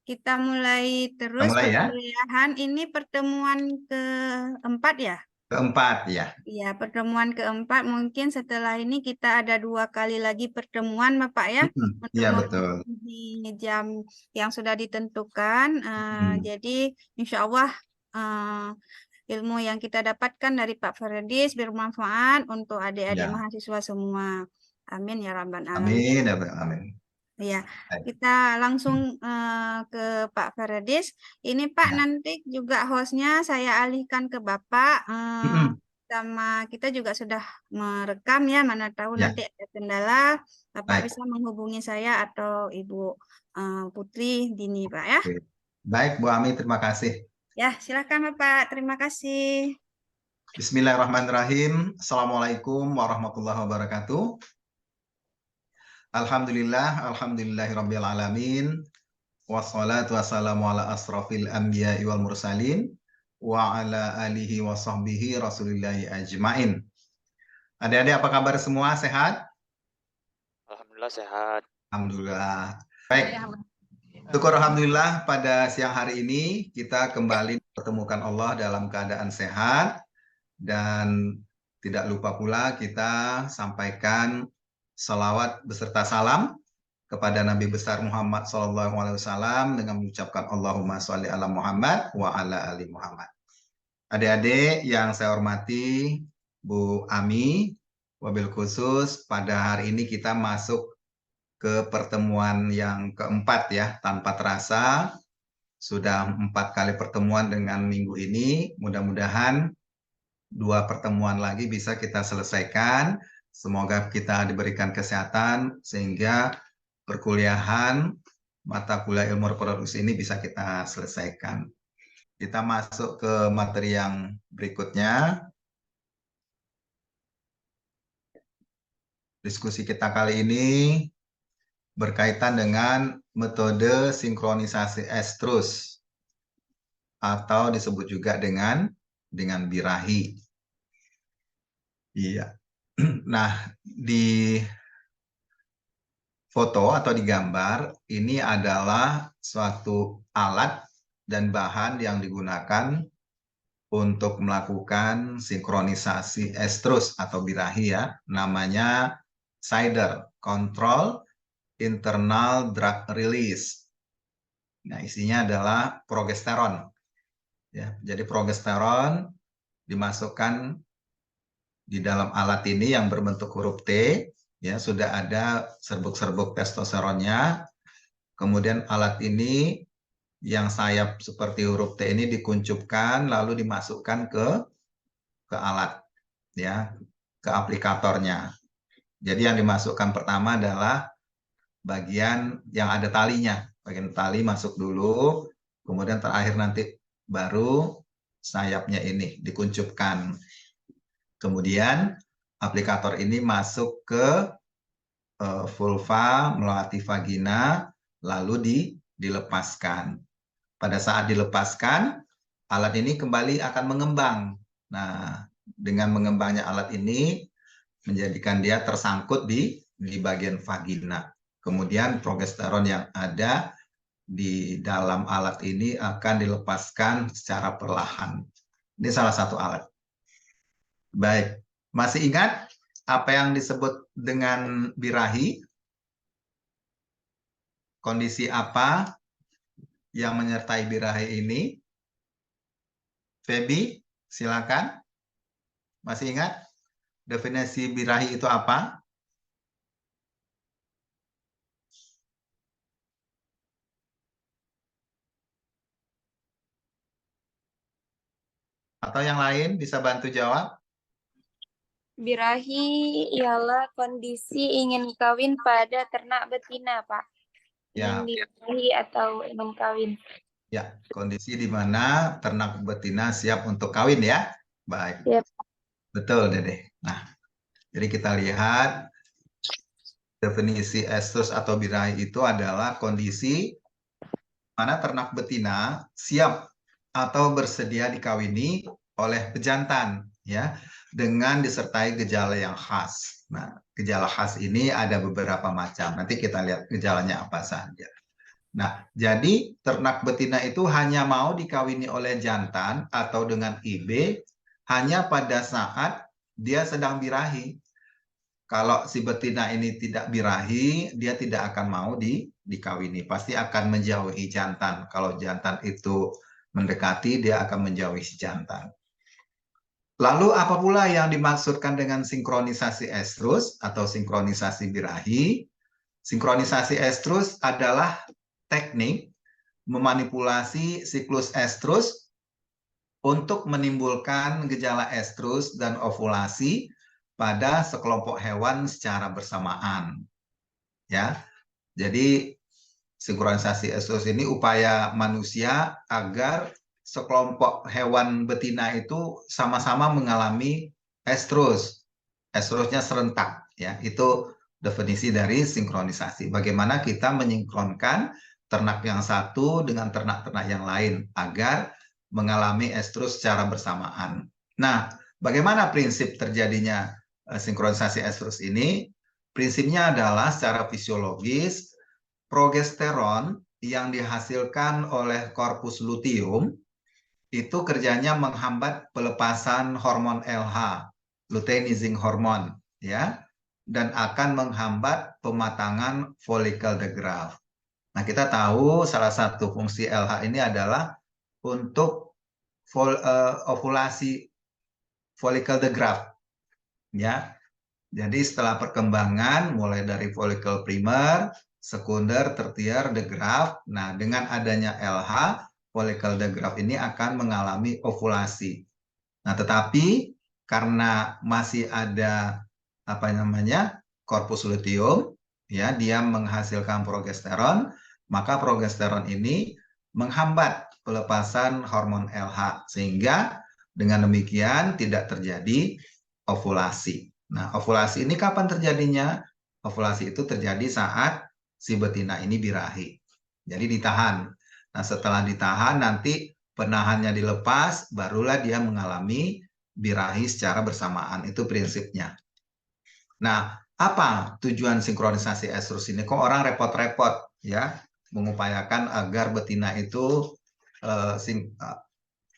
kita mulai Kita terus mulai ya. perkuliahan. Ini pertemuan keempat ya? Keempat ya. Ya, pertemuan keempat. Mungkin setelah ini kita ada 2 kali lagi pertemuan, Bapak ya, untuk Iya betul. memenuhi jam yang sudah ditentukan. Jadi, insya Allah ilmu yang kita dapatkan dari Pak Feredis bermanfaat untuk adik-adik Ya. mahasiswa semua. Amin ya Rabbal Alamin. Amin ya Rabbal Alamin. Ya, Baik. kita langsung ke Pak Feredis. Ini Pak, Ya. nanti juga hostnya saya alihkan ke Bapak. Mm-mm. Sama kita juga sudah merekam ya, mana tahu Ya. nanti ada kendala, Bapak Baik. bisa menghubungi saya atau Ibu Putri Dini, Pak ya. Oke. Baik Bu Ami, terima kasih. Ya, silakan Bapak. Terima kasih. Bismillahirrahmanirrahim. Assalamualaikum warahmatullahi wabarakatuh. Alhamdulillahirabbil alamin. Wassalatu wassalamu ala asrafil anbiya'i wal mursalin wa ala alihi wa sahbihi rasulillahi ajmain. Adik-adik apa kabar semua? Sehat? Alhamdulillah sehat. Alhamdulillah. Baik. Syukur alhamdulillah pada siang hari ini kita kembali pertemukan Allah dalam keadaan sehat, dan tidak lupa pula kita sampaikan salawat beserta salam kepada Nabi besar Muhammad SAW dengan mengucapkan Allahumma sholli ala Muhammad wa ala ali Muhammad. Adik-adik yang saya hormati, Bu Ami, wabil khusus pada hari ini kita masuk ke pertemuan yang keempat ya, tanpa terasa sudah 4 kali pertemuan dengan minggu ini. Mudah-mudahan 2 pertemuan lagi bisa kita selesaikan. Semoga kita diberikan kesehatan sehingga perkuliahan mata kuliah ilmu reproduksi ini bisa kita selesaikan. Kita masuk ke materi yang berikutnya. Diskusi kita kali ini berkaitan dengan metode sinkronisasi estrus atau disebut juga dengan birahi. Iya. Nah, di foto atau di gambar ini adalah suatu alat dan bahan yang digunakan untuk melakukan sinkronisasi estrus atau birahi ya. Namanya CIDR, Control Internal Drug Release. Nah, isinya adalah progesteron. Ya, jadi progesteron dimasukkan di dalam alat ini yang berbentuk huruf T, ya sudah ada serbuk-serbuk testosteronnya. Kemudian alat ini yang sayap seperti huruf T ini dikuncupkan lalu dimasukkan ke alat, ya, ke aplikatornya. Jadi yang dimasukkan pertama adalah bagian yang ada talinya. Bagian tali masuk dulu, kemudian terakhir nanti baru sayapnya ini dikuncupkan. Kemudian aplikator ini masuk ke vulva melewati vagina, lalu dilepaskan. Pada saat dilepaskan, alat ini kembali akan mengembang. Nah, dengan mengembangnya alat ini menjadikan dia tersangkut di bagian vagina. Kemudian progesteron yang ada di dalam alat ini akan dilepaskan secara perlahan. Ini salah satu alat. Baik, masih ingat apa yang disebut dengan birahi? Kondisi apa yang menyertai birahi ini? Febi, silakan. Masih ingat definisi birahi itu apa? Atau yang lain bisa bantu jawab? Birahi ialah kondisi ingin kawin pada ternak betina, Pak. Ya. Ingin dibirahi atau ingin kawin. Ya, kondisi di mana ternak betina siap untuk kawin ya. Baik. Ya. Betul, Dede. Nah, jadi kita lihat definisi estrus atau birahi itu adalah kondisi mana ternak betina siap atau bersedia dikawini oleh pejantan ya, dengan disertai gejala yang khas. Nah, gejala khas ini ada beberapa macam. Nanti kita lihat gejalanya apa saja. Nah, jadi ternak betina itu hanya mau dikawini oleh jantan atau dengan IB hanya pada saat dia sedang birahi. Kalau si betina ini tidak birahi, dia tidak akan mau dikawini. Pasti akan menjauhi jantan. Kalau jantan itu mendekati, dia akan menjauhi si jantan. Lalu apa pula yang dimaksudkan dengan sinkronisasi estrus atau sinkronisasi birahi? Sinkronisasi estrus adalah teknik memanipulasi siklus estrus untuk menimbulkan gejala estrus dan ovulasi pada sekelompok hewan secara bersamaan. Ya. Jadi sinkronisasi estrus ini upaya manusia agar sekelompok hewan betina itu sama-sama mengalami estrus. Estrusnya serentak, ya. Itu definisi dari sinkronisasi. Bagaimana kita menyinkronkan ternak yang satu dengan ternak-ternak yang lain agar mengalami estrus secara bersamaan. Nah, bagaimana prinsip terjadinya sinkronisasi estrus ini? Prinsipnya adalah secara fisiologis progesteron yang dihasilkan oleh korpus luteum itu kerjanya menghambat pelepasan hormon LH, luteinizing hormone, ya, dan akan menghambat pematangan follicle de Graaff. Nah, kita tahu salah satu fungsi LH ini adalah untuk ovulasi follicle de Graaff, ya. Jadi setelah perkembangan mulai dari follicle primer, sekunder, tertier, de Graaff, nah dengan adanya LH, follicle de Graaff ini akan mengalami ovulasi. Nah, tetapi karena masih ada korpus luteum, ya, dia menghasilkan progesteron, maka progesteron ini menghambat pelepasan hormon LH sehingga dengan demikian tidak terjadi ovulasi. Nah, ovulasi ini kapan terjadinya? Ovulasi itu terjadi saat si betina ini birahi. Jadi ditahan. Nah, setelah ditahan nanti penahannya dilepas, barulah dia mengalami birahi secara bersamaan. Itu prinsipnya. Nah, apa tujuan sinkronisasi estrus ini? Kok orang repot-repot ya mengupayakan agar betina itu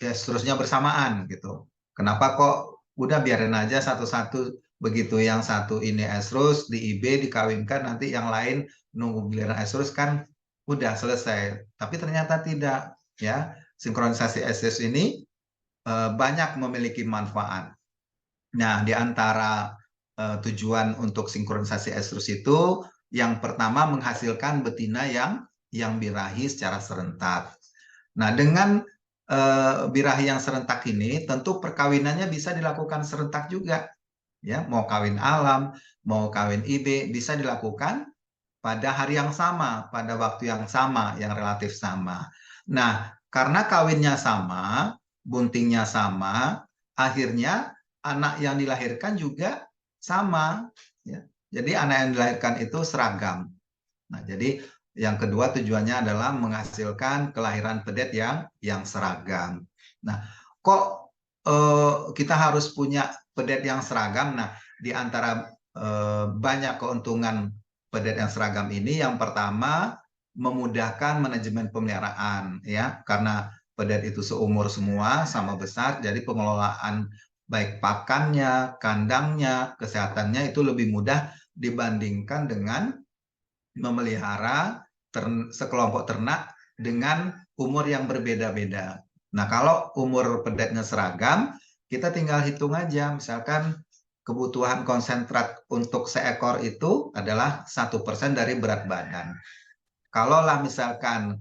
estrusnya bersamaan gitu. Kenapa kok udah biarin aja satu-satu, begitu yang satu ini estrus di IB dikawinkan, nanti yang lain nunggu giliran estrus, kan udah selesai. Tapi ternyata tidak, ya. Sinkronisasi estrus ini banyak memiliki manfaat. Nah, di antara tujuan untuk sinkronisasi estrus itu yang pertama menghasilkan betina yang birahi secara serentak. Nah, dengan birahi yang serentak ini tentu perkawinannya bisa dilakukan serentak juga, ya. Mau kawin alam, mau kawin IB bisa dilakukan pada hari yang sama, pada waktu yang sama, yang relatif sama. Nah, karena kawinnya sama, buntingnya sama, akhirnya anak yang dilahirkan juga sama, ya. Jadi anak yang dilahirkan itu seragam. Nah, jadi yang kedua tujuannya adalah menghasilkan kelahiran pedet yang seragam. Nah, kok kita harus punya pedet yang seragam? Nah, di antara banyak keuntungan pedet yang seragam ini, yang pertama memudahkan manajemen pemeliharaan, ya, karena pedet itu seumur semua sama besar, jadi pengelolaan baik pakannya, kandangnya, kesehatannya itu lebih mudah dibandingkan dengan memelihara sekelompok ternak dengan umur yang berbeda-beda. Nah, kalau umur pedetnya seragam, kita tinggal hitung aja. Misalkan kebutuhan konsentrat untuk seekor itu adalah 1% dari berat badan. Kalaulah misalkan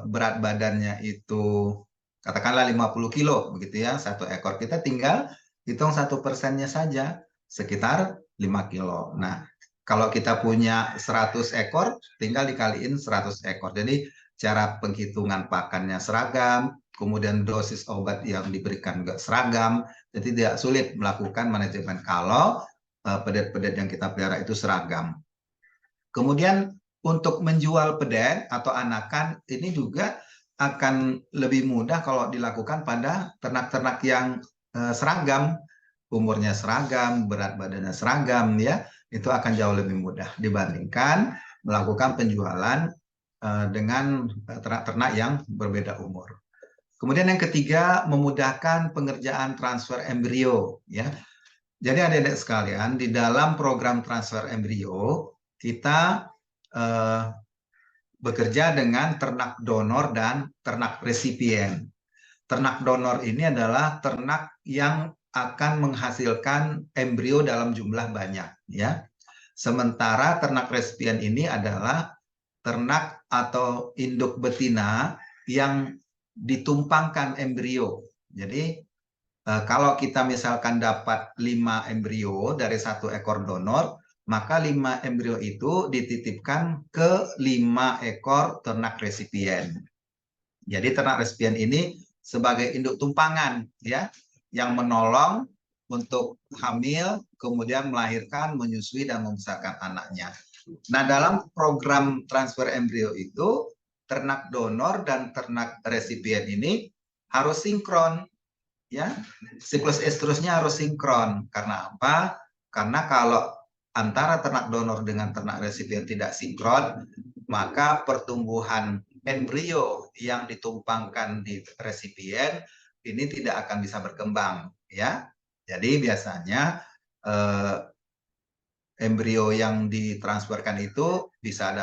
berat badannya itu katakanlah 50 kilo, begitu ya, satu ekor, kita tinggal hitung 1%-nya saja, sekitar 5 kilo. Nah, kalau kita punya 100 ekor, tinggal dikaliin 100 ekor. Jadi cara penghitungan pakannya seragam, kemudian dosis obat yang diberikan juga seragam, jadi tidak sulit melakukan manajemen kalau pedet-pedet yang kita pelihara itu seragam. Kemudian untuk menjual pedet atau anakan ini juga akan lebih mudah kalau dilakukan pada ternak-ternak yang seragam, umurnya seragam, berat badannya seragam, ya. Itu akan jauh lebih mudah dibandingkan melakukan penjualan dengan ternak-ternak yang berbeda umur. Kemudian yang ketiga, memudahkan pengerjaan transfer embrio, ya. Jadi adik-adik sekalian, di dalam program transfer embrio kita bekerja dengan ternak donor dan ternak resipien. Ternak donor ini adalah ternak yang akan menghasilkan embrio dalam jumlah banyak, ya. Sementara ternak resipien ini adalah ternak atau induk betina yang ditumpangkan embrio. Jadi kalau kita misalkan dapat 5 embrio dari 1 ekor donor, maka 5 embrio itu dititipkan ke 5 ekor ternak resipien. Jadi ternak resipien ini sebagai induk tumpangan, ya, yang menolong untuk hamil, kemudian melahirkan, menyusui, dan membesarkan anaknya. Nah, dalam program transfer embrio itu, ternak donor dan ternak resipien ini harus sinkron, ya. Siklus estrusnya harus sinkron. Karena apa? Karena kalau antara ternak donor dengan ternak resipien tidak sinkron, maka pertumbuhan embrio yang ditumpangkan di resipien ini tidak akan bisa berkembang, ya. Jadi biasanya embrio yang ditransferkan itu bisa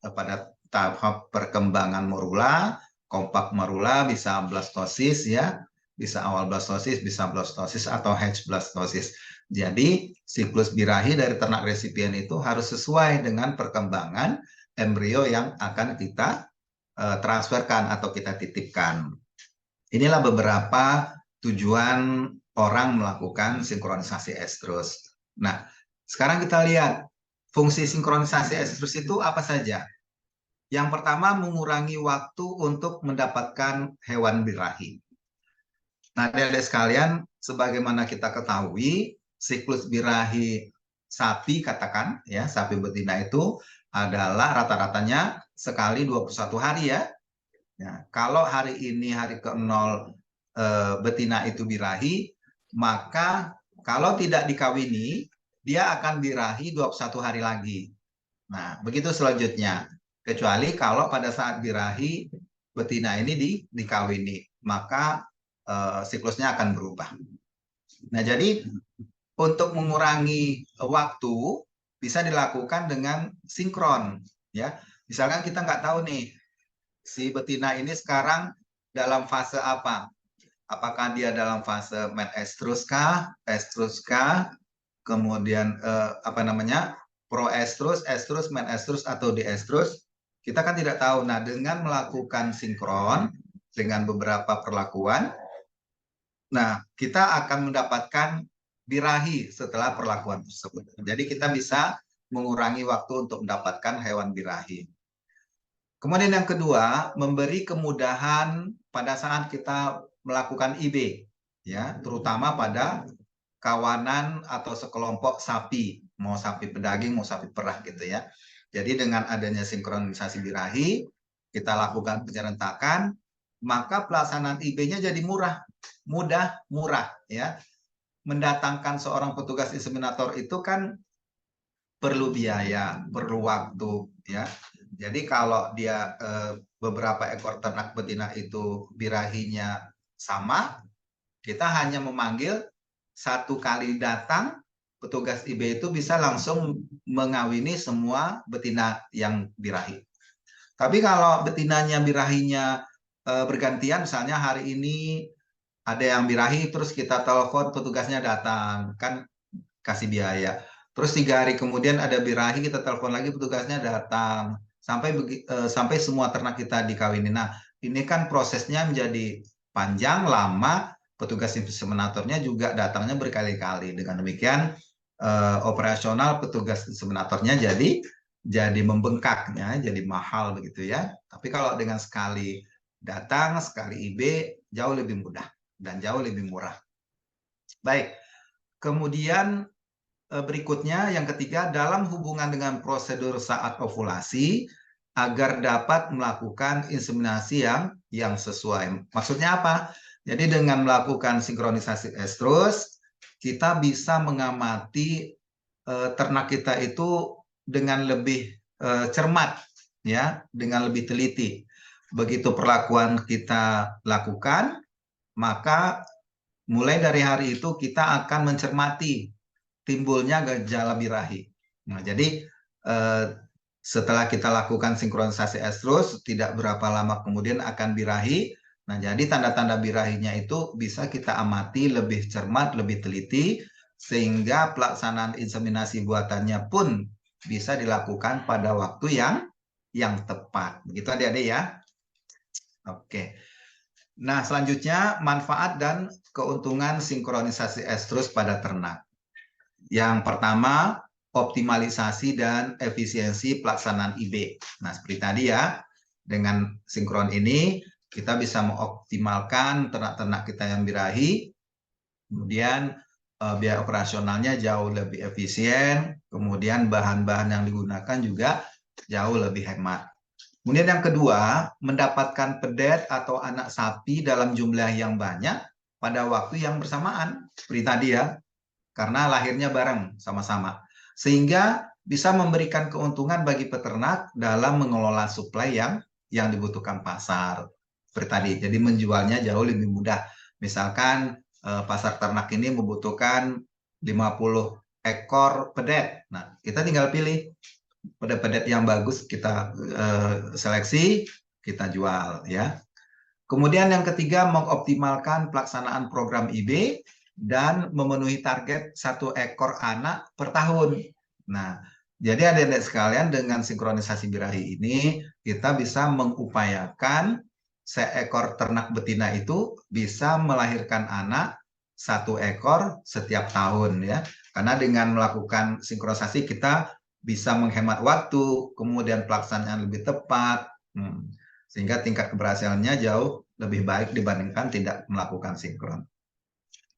pada tahap perkembangan morula, kompak morula, bisa blastosis, ya, bisa awal blastosis, bisa blastosis atau hatch blastosis. Jadi siklus birahi dari ternak resipien itu harus sesuai dengan perkembangan embrio yang akan kita transferkan atau kita titipkan. Inilah beberapa tujuan orang melakukan sinkronisasi estrus. Nah, sekarang kita lihat fungsi sinkronisasi estrus itu apa saja. Yang pertama, mengurangi waktu untuk mendapatkan hewan birahi. Nah, adik-adik sekalian, sebagaimana kita ketahui, siklus birahi sapi, katakan, ya, sapi betina itu adalah rata-ratanya sekali 21 hari, ya. Ya, kalau hari ini hari ke-0 betina itu birahi, maka kalau tidak dikawini, dia akan birahi 21 hari lagi. Nah, begitu selanjutnya. Kecuali kalau pada saat birahi betina ini dikawini, maka siklusnya akan berubah. Nah, jadi untuk mengurangi waktu bisa dilakukan dengan sinkron, ya. Misalkan kita nggak tahu nih, si betina ini sekarang dalam fase apa? Apakah dia dalam fase men estrus kah, kemudian proestrus, estrus, men estrus, atau diestrus? Kita kan tidak tahu. Nah, dengan melakukan sinkron dengan beberapa perlakuan, nah, kita akan mendapatkan birahi setelah perlakuan tersebut. Jadi kita bisa mengurangi waktu untuk mendapatkan hewan birahi. Kemudian yang kedua, memberi kemudahan pada saat kita melakukan IB, ya, terutama pada kawanan atau sekelompok sapi, mau sapi pedaging, mau sapi perah, gitu, ya. Jadi dengan adanya sinkronisasi birahi, kita lakukan pencerentakan, maka pelaksanaan IB-nya jadi mudah, murah, ya. Mendatangkan seorang petugas inseminator itu kan perlu biaya, perlu waktu, ya. Jadi kalau dia beberapa ekor ternak betina itu birahinya sama, kita hanya memanggil 1 kali datang, petugas IB itu bisa langsung mengawini semua betina yang birahi. Tapi kalau betinanya birahinya bergantian, misalnya hari ini ada yang birahi, terus kita telepon petugasnya datang, kan kasih biaya. Terus 3 hari kemudian ada birahi, kita telepon lagi, petugasnya datang, sampai semua ternak kita dikawini. Nah, ini kan prosesnya menjadi panjang, lama, petugas inseminatornya juga datangnya berkali-kali. Dengan demikian operasional petugas inseminatornya jadi membengkaknya, jadi mahal, begitu, ya. Tapi kalau dengan sekali datang, sekali IB, jauh lebih mudah dan jauh lebih murah. Baik, kemudian berikutnya yang ketiga, dalam hubungan dengan prosedur saat ovulasi agar dapat melakukan inseminasi yang sesuai. Maksudnya apa? Jadi dengan melakukan sinkronisasi estrus, kita bisa mengamati ternak kita itu dengan lebih cermat, ya dengan lebih teliti. Begitu perlakuan kita lakukan, maka mulai dari hari itu kita akan mencermati timbulnya gejala birahi. Nah, jadi setelah kita lakukan sinkronisasi estrus, tidak berapa lama kemudian akan birahi. Nah, jadi tanda-tanda birahinya itu bisa kita amati lebih cermat, lebih teliti, sehingga pelaksanaan inseminasi buatannya pun bisa dilakukan pada waktu yang tepat. Begitu adik-adik ya. Oke. Nah, selanjutnya manfaat dan keuntungan sinkronisasi estrus pada ternak. Yang pertama, optimalisasi dan efisiensi pelaksanaan IB. Nah, seperti tadi ya, dengan sinkron ini kita bisa mengoptimalkan ternak-ternak kita yang birahi, kemudian biaya operasionalnya jauh lebih efisien, kemudian bahan-bahan yang digunakan juga jauh lebih hemat. Kemudian yang kedua, mendapatkan pedet atau anak sapi dalam jumlah yang banyak pada waktu yang bersamaan, seperti tadi ya, karena lahirnya bareng sama-sama. Sehingga bisa memberikan keuntungan bagi peternak dalam mengelola suplai yang dibutuhkan pasar. Seperti tadi, jadi menjualnya jauh lebih mudah. Misalkan pasar ternak ini membutuhkan 50 ekor pedet. Nah, kita tinggal pilih pedet-pedet yang bagus, kita seleksi, kita jual ya. Kemudian yang ketiga, mengoptimalkan pelaksanaan program IB dan memenuhi target 1 ekor anak per tahun. Nah, jadi adik-adik sekalian, dengan sinkronisasi birahi ini kita bisa mengupayakan seekor ternak betina itu bisa melahirkan anak 1 ekor setiap tahun ya. Karena dengan melakukan sinkronisasi kita bisa menghemat waktu, kemudian pelaksanaan lebih tepat, sehingga tingkat keberhasilannya jauh lebih baik dibandingkan tidak melakukan sinkron.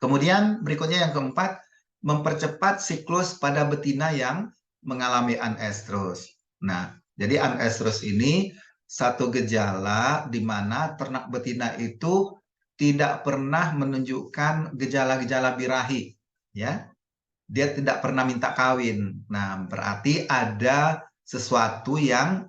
Kemudian berikutnya yang keempat, mempercepat siklus pada betina yang mengalami anestrus. Nah, jadi anestrus ini satu gejala di mana ternak betina itu tidak pernah menunjukkan gejala-gejala birahi, ya. Dia tidak pernah minta kawin. Nah, berarti ada sesuatu yang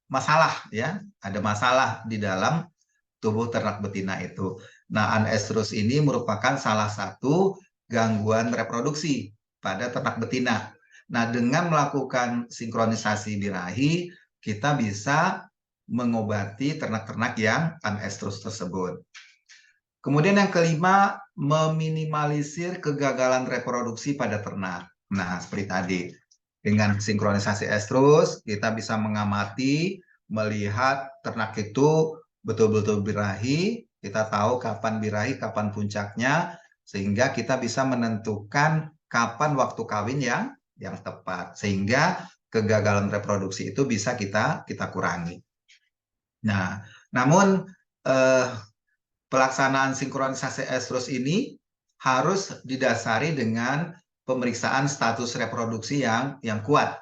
masalah ya, ada masalah di dalam tubuh ternak betina itu. Nah, anestrus ini merupakan salah satu gangguan reproduksi pada ternak betina. Nah, dengan melakukan sinkronisasi birahi, kita bisa mengobati ternak-ternak yang anestrus tersebut. Kemudian yang kelima, meminimalisir kegagalan reproduksi pada ternak. Nah, seperti tadi, dengan sinkronisasi estrus, kita bisa mengamati, melihat ternak itu betul-betul birahi, kita tahu kapan birahi, kapan puncaknya, sehingga kita bisa menentukan kapan waktu kawin yang tepat, sehingga kegagalan reproduksi itu bisa kita kurangi. Nah, namun pelaksanaan sinkronisasi estrus ini harus didasari dengan pemeriksaan status reproduksi yang kuat,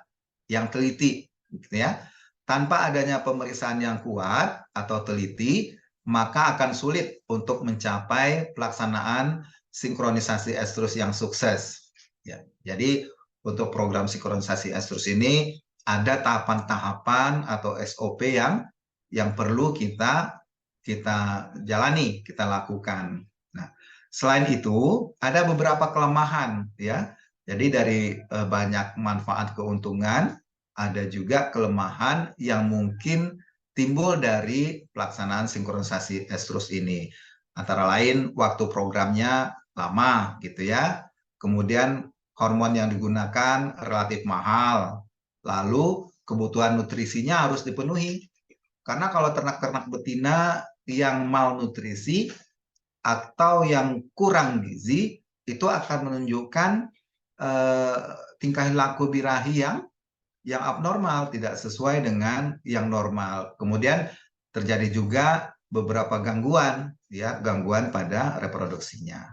yang teliti, gitu ya. Tanpa adanya pemeriksaan yang kuat atau teliti, maka akan sulit untuk mencapai pelaksanaan sinkronisasi estrus yang sukses. Ya, jadi untuk program sinkronisasi estrus ini ada tahapan-tahapan atau SOP yang perlu kita jalani, kita lakukan. Nah, selain itu ada beberapa kelemahan ya. Jadi dari banyak manfaat keuntungan, ada juga kelemahan yang mungkin timbul dari pelaksanaan sinkronisasi estrus ini. Antara lain waktu programnya lama gitu ya. Kemudian hormon yang digunakan relatif mahal. Lalu kebutuhan nutrisinya harus dipenuhi. Karena kalau ternak-ternak betina yang malnutrisi atau yang kurang gizi, itu akan menunjukkan tingkah laku birahi yang abnormal, tidak sesuai dengan yang normal. Kemudian terjadi juga beberapa gangguan, ya, gangguan pada reproduksinya.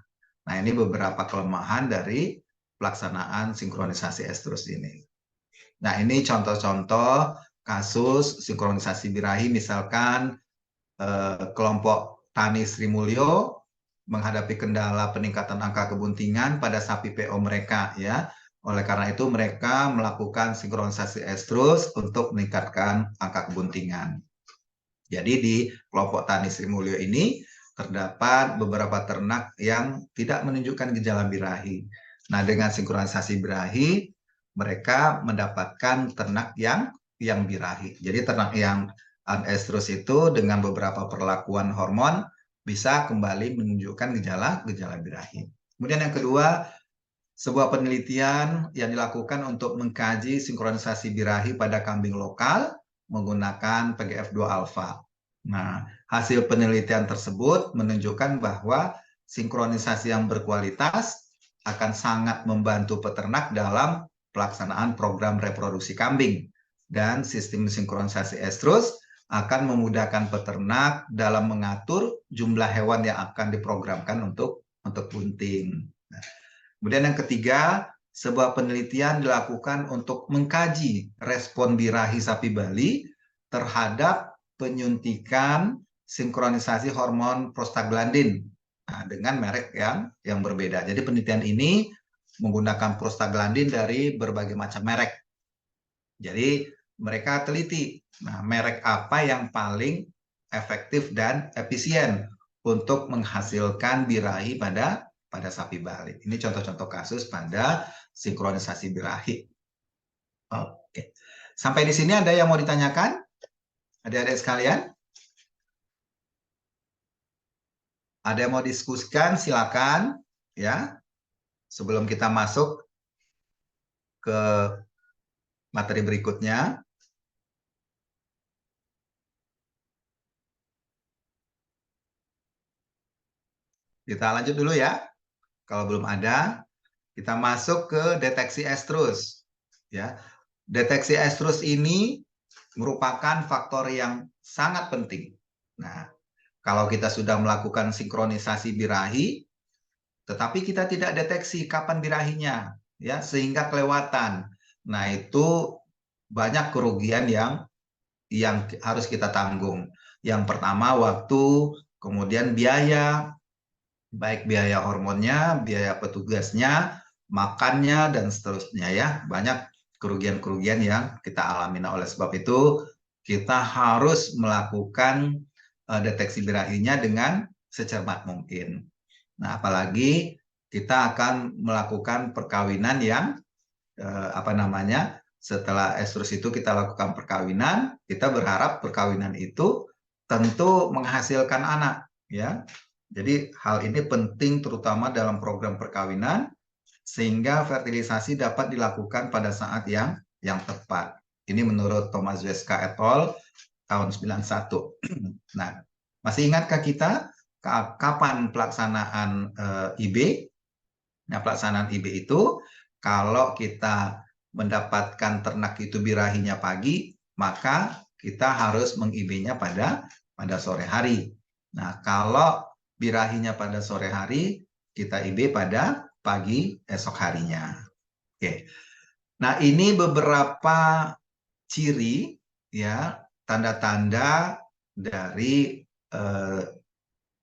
Nah, ini beberapa kelemahan dari pelaksanaan sinkronisasi estrus ini. Nah, ini contoh-contoh kasus sinkronisasi birahi, misalkan kelompok Tani Sri Mulyo menghadapi kendala peningkatan angka kebuntingan pada sapi PO mereka ya. Oleh karena itu mereka melakukan sinkronisasi estrus untuk meningkatkan angka kebuntingan. Jadi di kelompok Tani Sri Mulyo ini terdapat beberapa ternak yang tidak menunjukkan gejala birahi. Nah, dengan sinkronisasi birahi, mereka mendapatkan ternak yang birahi. Jadi ternak yang estrus itu dengan beberapa perlakuan hormon bisa kembali menunjukkan gejala birahi. Kemudian yang kedua, sebuah penelitian yang dilakukan untuk mengkaji sinkronisasi birahi pada kambing lokal menggunakan PGF2 alfa. Nah, hasil penelitian tersebut menunjukkan bahwa sinkronisasi yang berkualitas akan sangat membantu peternak dalam pelaksanaan program reproduksi kambing. Dan sistem sinkronisasi estrus akan memudahkan peternak dalam mengatur jumlah hewan yang akan diprogramkan untuk bunting. Nah, kemudian yang ketiga, sebuah penelitian dilakukan untuk mengkaji respon birahi sapi Bali terhadap penyuntikan sinkronisasi hormon prostaglandin dengan merek yang berbeda. Jadi penelitian ini menggunakan prostaglandin dari berbagai macam merek. Jadi mereka teliti, merek apa yang paling efektif dan efisien untuk menghasilkan birahi pada sapi Bali. Ini contoh-contoh kasus pada sinkronisasi birahi. Oke. Sampai di sini ada yang mau ditanyakan? Adik-adik sekalian? Ada yang mau diskusikan? Silakan ya. Sebelum kita masuk ke materi berikutnya. Kita lanjut dulu ya. Kalau belum ada, kita masuk ke deteksi estrus. Ya, deteksi estrus ini merupakan faktor yang sangat penting. Nah, kalau kita sudah melakukan sinkronisasi birahi, tetapi kita tidak deteksi kapan birahinya, ya, sehingga kelewatan. Nah, itu banyak kerugian yang harus kita tanggung. Yang pertama waktu, kemudian biaya, baik biaya hormonnya, biaya petugasnya, makannya, dan seterusnya ya. Banyak kerugian-kerugian yang kita alami. Nah, oleh sebab itu, kita harus melakukan deteksi birahinya dengan secermat mungkin. Nah, apalagi kita akan melakukan perkawinan yang setelah estrus itu kita lakukan perkawinan, kita berharap perkawinan itu tentu menghasilkan anak, ya. Jadi hal ini penting terutama dalam program perkawinan sehingga fertilisasi dapat dilakukan pada saat yang tepat. Ini menurut Thomas Weska et al. Tahun 91. Nah, masih ingatkah kita kapan pelaksanaan IB? Nah, pelaksanaan IB itu kalau kita mendapatkan ternak itu birahinya pagi, maka kita harus meng-IB-nya pada sore hari. Nah, kalau birahinya pada sore hari, kita IB pada pagi esok harinya. Oke. Nah, ini beberapa ciri ya, tanda-tanda dari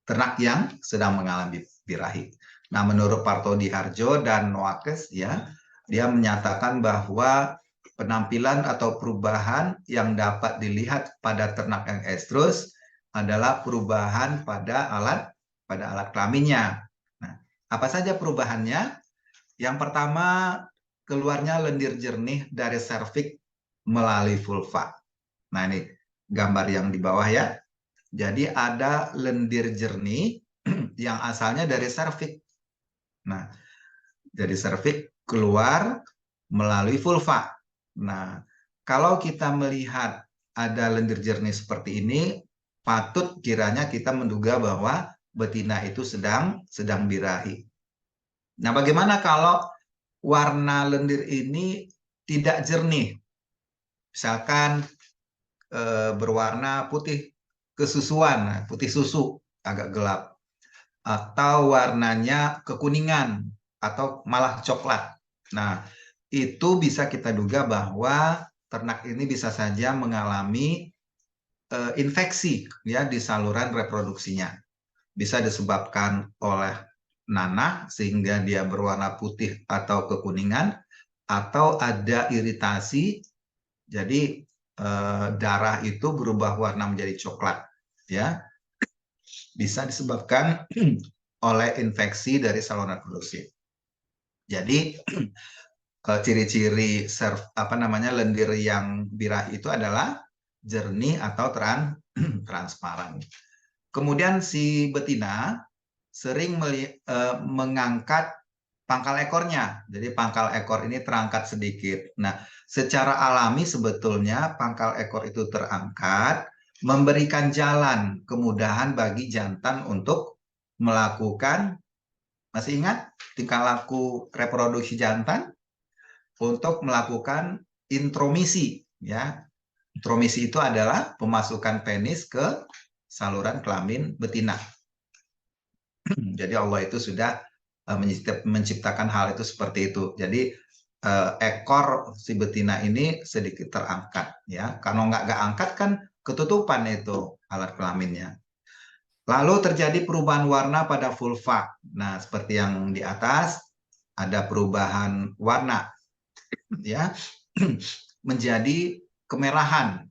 ternak yang sedang mengalami birahi. Nah, menurut Parto Diharjo dan Noakes ya, dia menyatakan bahwa penampilan atau perubahan yang dapat dilihat pada ternak yang estrus adalah perubahan pada alat kelaminnya. Nah, apa saja perubahannya? Yang pertama, keluarnya lendir jernih dari serviks melalui vulva. Nah, ini gambar yang di bawah ya. Jadi ada lendir jernih yang asalnya dari serviks. Nah, dari serviks keluar melalui vulva. Nah, kalau kita melihat ada lendir jernih seperti ini, patut kiranya kita menduga bahwa betina itu sedang birahi. Nah, bagaimana kalau warna lendir ini tidak jernih? Misalkan berwarna putih kesusuan, putih susu, agak gelap. Atau warnanya kekuningan, atau malah coklat. Nah, itu bisa kita duga bahwa ternak ini bisa saja mengalami infeksi ya di saluran reproduksinya. Bisa disebabkan oleh nanah sehingga dia berwarna putih atau kekuningan, atau ada iritasi, jadi darah itu berubah warna menjadi coklat, ya, bisa disebabkan oleh infeksi dari saluran reproduksi. Jadi ciri-ciri lendir yang birahi itu adalah jernih atau transparan. Kemudian si betina sering mengangkat pangkal ekornya. Jadi pangkal ekor ini terangkat sedikit. Nah, secara alami sebetulnya pangkal ekor itu terangkat, memberikan jalan kemudahan bagi jantan untuk melakukan, masih ingat tingkah laku reproduksi jantan? Untuk melakukan intromisi, ya. Intromisi itu adalah pemasukan penis ke saluran kelamin betina. Jadi Allah itu sudah menciptakan hal itu seperti itu. Jadi ekor si betina ini sedikit terangkat, ya. Kalau nggak angkat kan ketutupan itu alat kelaminnya. Lalu terjadi perubahan warna pada vulva. Nah, seperti yang di atas ada perubahan warna, ya, menjadi kemerahan,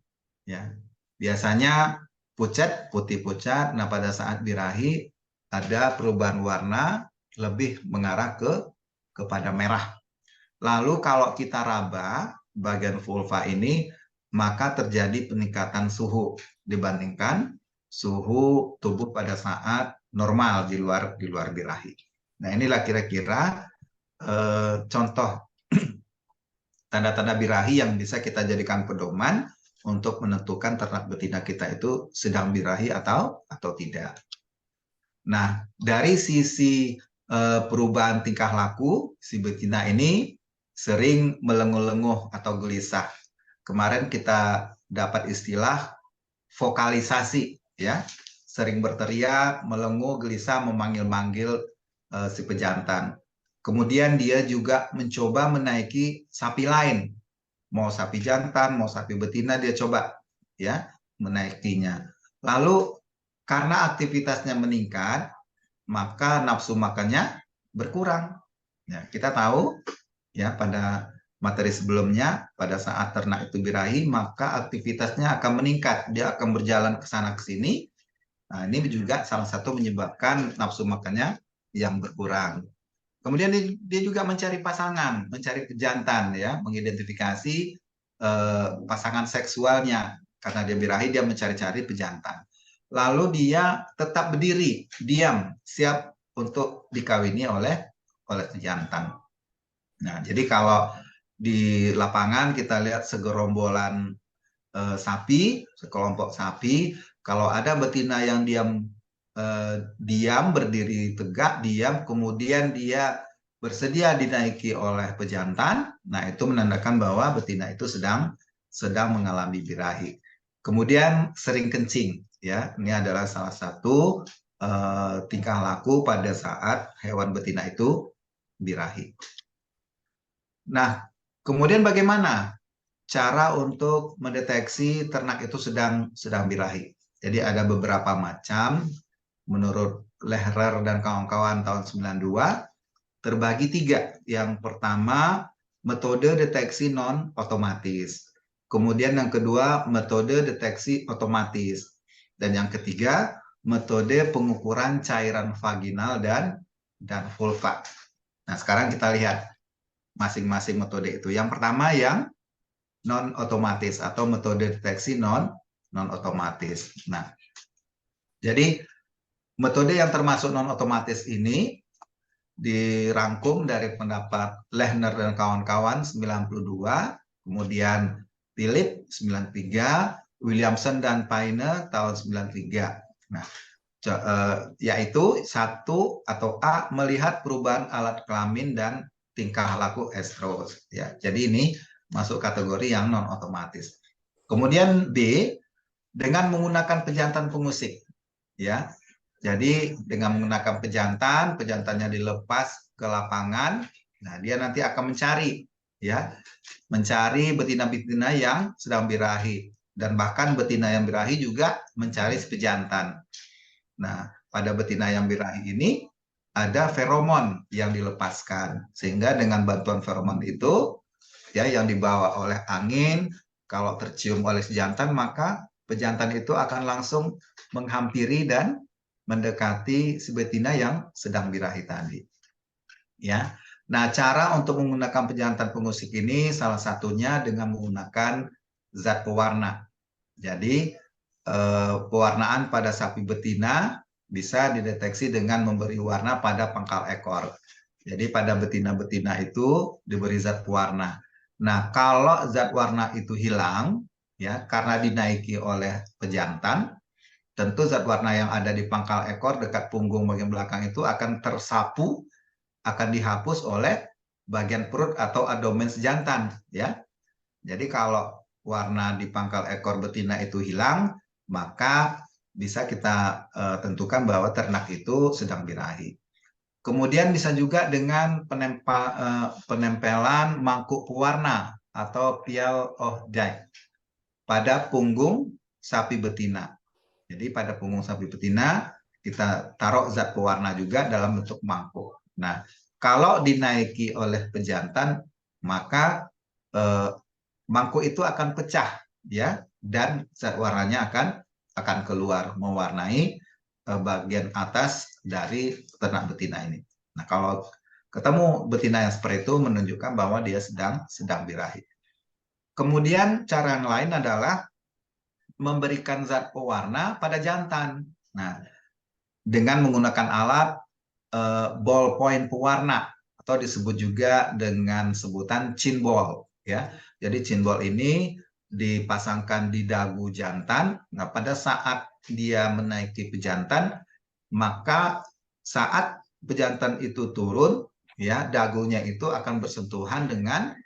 ya. Biasanya pucat, putih pucat. Nah, pada saat birahi ada perubahan warna lebih mengarah kepada merah. Lalu kalau kita raba bagian vulva ini, maka terjadi peningkatan suhu dibandingkan suhu tubuh pada saat normal di luar birahi. Nah, inilah kira-kira contoh tanda-tanda birahi yang bisa kita jadikan pedoman untuk menentukan ternak betina kita itu sedang birahi atau tidak. Nah, dari sisi perubahan tingkah laku, si betina ini sering melenguh-lenguh atau gelisah. Kemarin kita dapat istilah vokalisasi, ya, sering berteriak, melenguh, gelisah, memanggil-manggil si pejantan. Kemudian dia juga mencoba menaiki sapi lain, mau sapi jantan, mau sapi betina, dia coba, ya, menaikinya. Lalu karena aktivitasnya meningkat, maka nafsu makannya berkurang. Ya, kita tahu, ya, pada materi sebelumnya, pada saat ternak itu birahi, maka aktivitasnya akan meningkat. Dia akan berjalan ke sana ke sini. Nah, ini juga salah satu menyebabkan nafsu makannya yang berkurang. Kemudian dia juga mencari pasangan, mencari pejantan, ya, mengidentifikasi pasangan seksualnya. Karena dia birahi, dia mencari-cari pejantan. Lalu dia tetap berdiri, diam, siap untuk dikawini oleh pejantan. Nah, jadi kalau di lapangan kita lihat segerombolan sapi, sekelompok sapi, kalau ada betina yang diam, berdiri tegak, diam, kemudian dia bersedia dinaiki oleh pejantan, nah itu menandakan bahwa betina itu sedang mengalami birahi. Kemudian sering kencing, ya, ini adalah salah satu tingkah laku pada saat hewan betina itu birahi. Nah, kemudian bagaimana cara untuk mendeteksi ternak itu sedang birahi? Jadi ada beberapa macam. Menurut Lehrer dan kawan-kawan tahun 92, terbagi 3. Yang pertama, metode deteksi non-otomatis. Kemudian yang kedua, metode deteksi otomatis. Dan yang ketiga, metode pengukuran cairan vaginal dan vulva. Nah, sekarang kita lihat masing-masing metode itu. Yang pertama yang non-otomatis atau metode deteksi non-otomatis. Nah, jadi metode yang termasuk non-otomatis ini dirangkum dari pendapat Lehner dan kawan-kawan 92, kemudian Philip 93, Williamson dan Paine tahun 93. Nah, yaitu 1 atau A, melihat perubahan alat kelamin dan tingkah laku estros. Ya, jadi ini masuk kategori yang non-otomatis. Kemudian B, dengan menggunakan pejantan pengusik. Ya, jadi dengan menggunakan pejantannya dilepas ke lapangan. Nah, dia nanti akan mencari, ya, mencari betina-betina yang sedang birahi, dan bahkan betina yang birahi juga mencari si pejantan. Nah, pada betina yang birahi ini ada feromon yang dilepaskan, sehingga dengan bantuan feromon itu ya yang dibawa oleh angin, kalau tercium oleh si jantan maka pejantan itu akan langsung menghampiri dan mendekati si betina yang sedang birahi tadi. Ya. Nah, cara untuk menggunakan pejantan pengusik ini salah satunya dengan menggunakan zat pewarna. Jadi pewarnaan pada sapi betina bisa dideteksi dengan memberi warna pada pangkal ekor. Jadi pada betina-betina itu diberi zat pewarna. Nah, kalau zat warna itu hilang, ya karena dinaiki oleh pejantan, tentu zat warna yang ada di pangkal ekor dekat punggung bagian belakang itu akan tersapu, akan dihapus oleh bagian perut atau abdomen si jantan, ya. Jadi kalau warna di pangkal ekor betina itu hilang, maka bisa kita tentukan bahwa ternak itu sedang birahi. Kemudian bisa juga dengan penempelan mangkuk pewarna atau piel of dye pada punggung sapi betina. Jadi pada punggung sapi betina kita taruh zat pewarna juga dalam bentuk mangkuk. Nah, kalau dinaiki oleh pejantan, maka mangkuk itu akan pecah, ya, dan zat warnanya akan keluar mewarnai bagian atas dari ternak betina ini. Nah, kalau ketemu betina yang seperti itu menunjukkan bahwa dia sedang birahi. Kemudian cara yang lain adalah memberikan zat pewarna pada jantan. Nah, dengan menggunakan alat ballpoint pewarna atau disebut juga dengan sebutan chin ball, ya. Jadi chin ball ini dipasangkan di dagu jantan. Nah, pada saat dia menaiki pejantan, maka saat pejantan itu turun, ya, dagunya itu akan bersentuhan dengan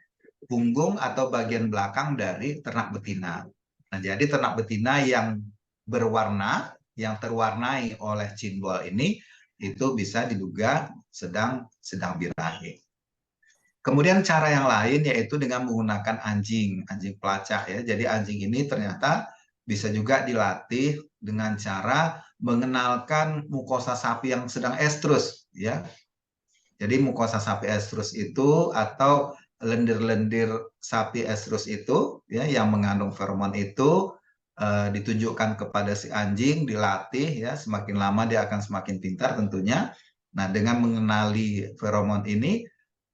punggung atau bagian belakang dari ternak betina. Nah, jadi ternak betina yang berwarna, yang terwarnai oleh chin ball ini, itu bisa diduga sedang birahi. Kemudian cara yang lain yaitu dengan menggunakan anjing pelacak, ya. Jadi anjing ini ternyata bisa juga dilatih dengan cara mengenalkan mukosa sapi yang sedang estrus, ya. Jadi mukosa sapi estrus itu atau lendir-lendir sapi estrus itu, ya, yang mengandung feromon itu ditunjukkan kepada si anjing, dilatih, ya, semakin lama dia akan semakin pintar tentunya. Nah, dengan mengenali feromon ini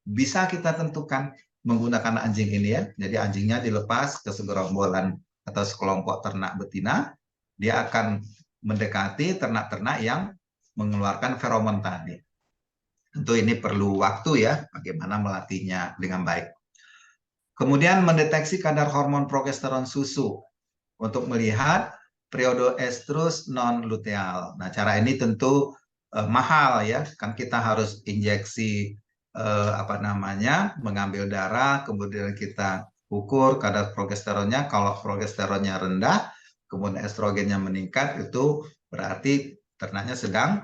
bisa kita tentukan menggunakan anjing ini, ya. Jadi anjingnya dilepas ke segerombolan atau sekelompok ternak betina, dia akan mendekati ternak-ternak yang mengeluarkan feromon tadi. Tentu ini perlu waktu, ya, bagaimana melatihnya dengan baik. Kemudian mendeteksi kadar hormon progesteron susu untuk melihat periode estrus non luteal. Nah, cara ini tentu mahal, ya, kan kita harus injeksi mengambil darah, kemudian kita ukur kadar progesteronnya. Kalau progesteronnya rendah, kemudian estrogennya meningkat, itu berarti ternaknya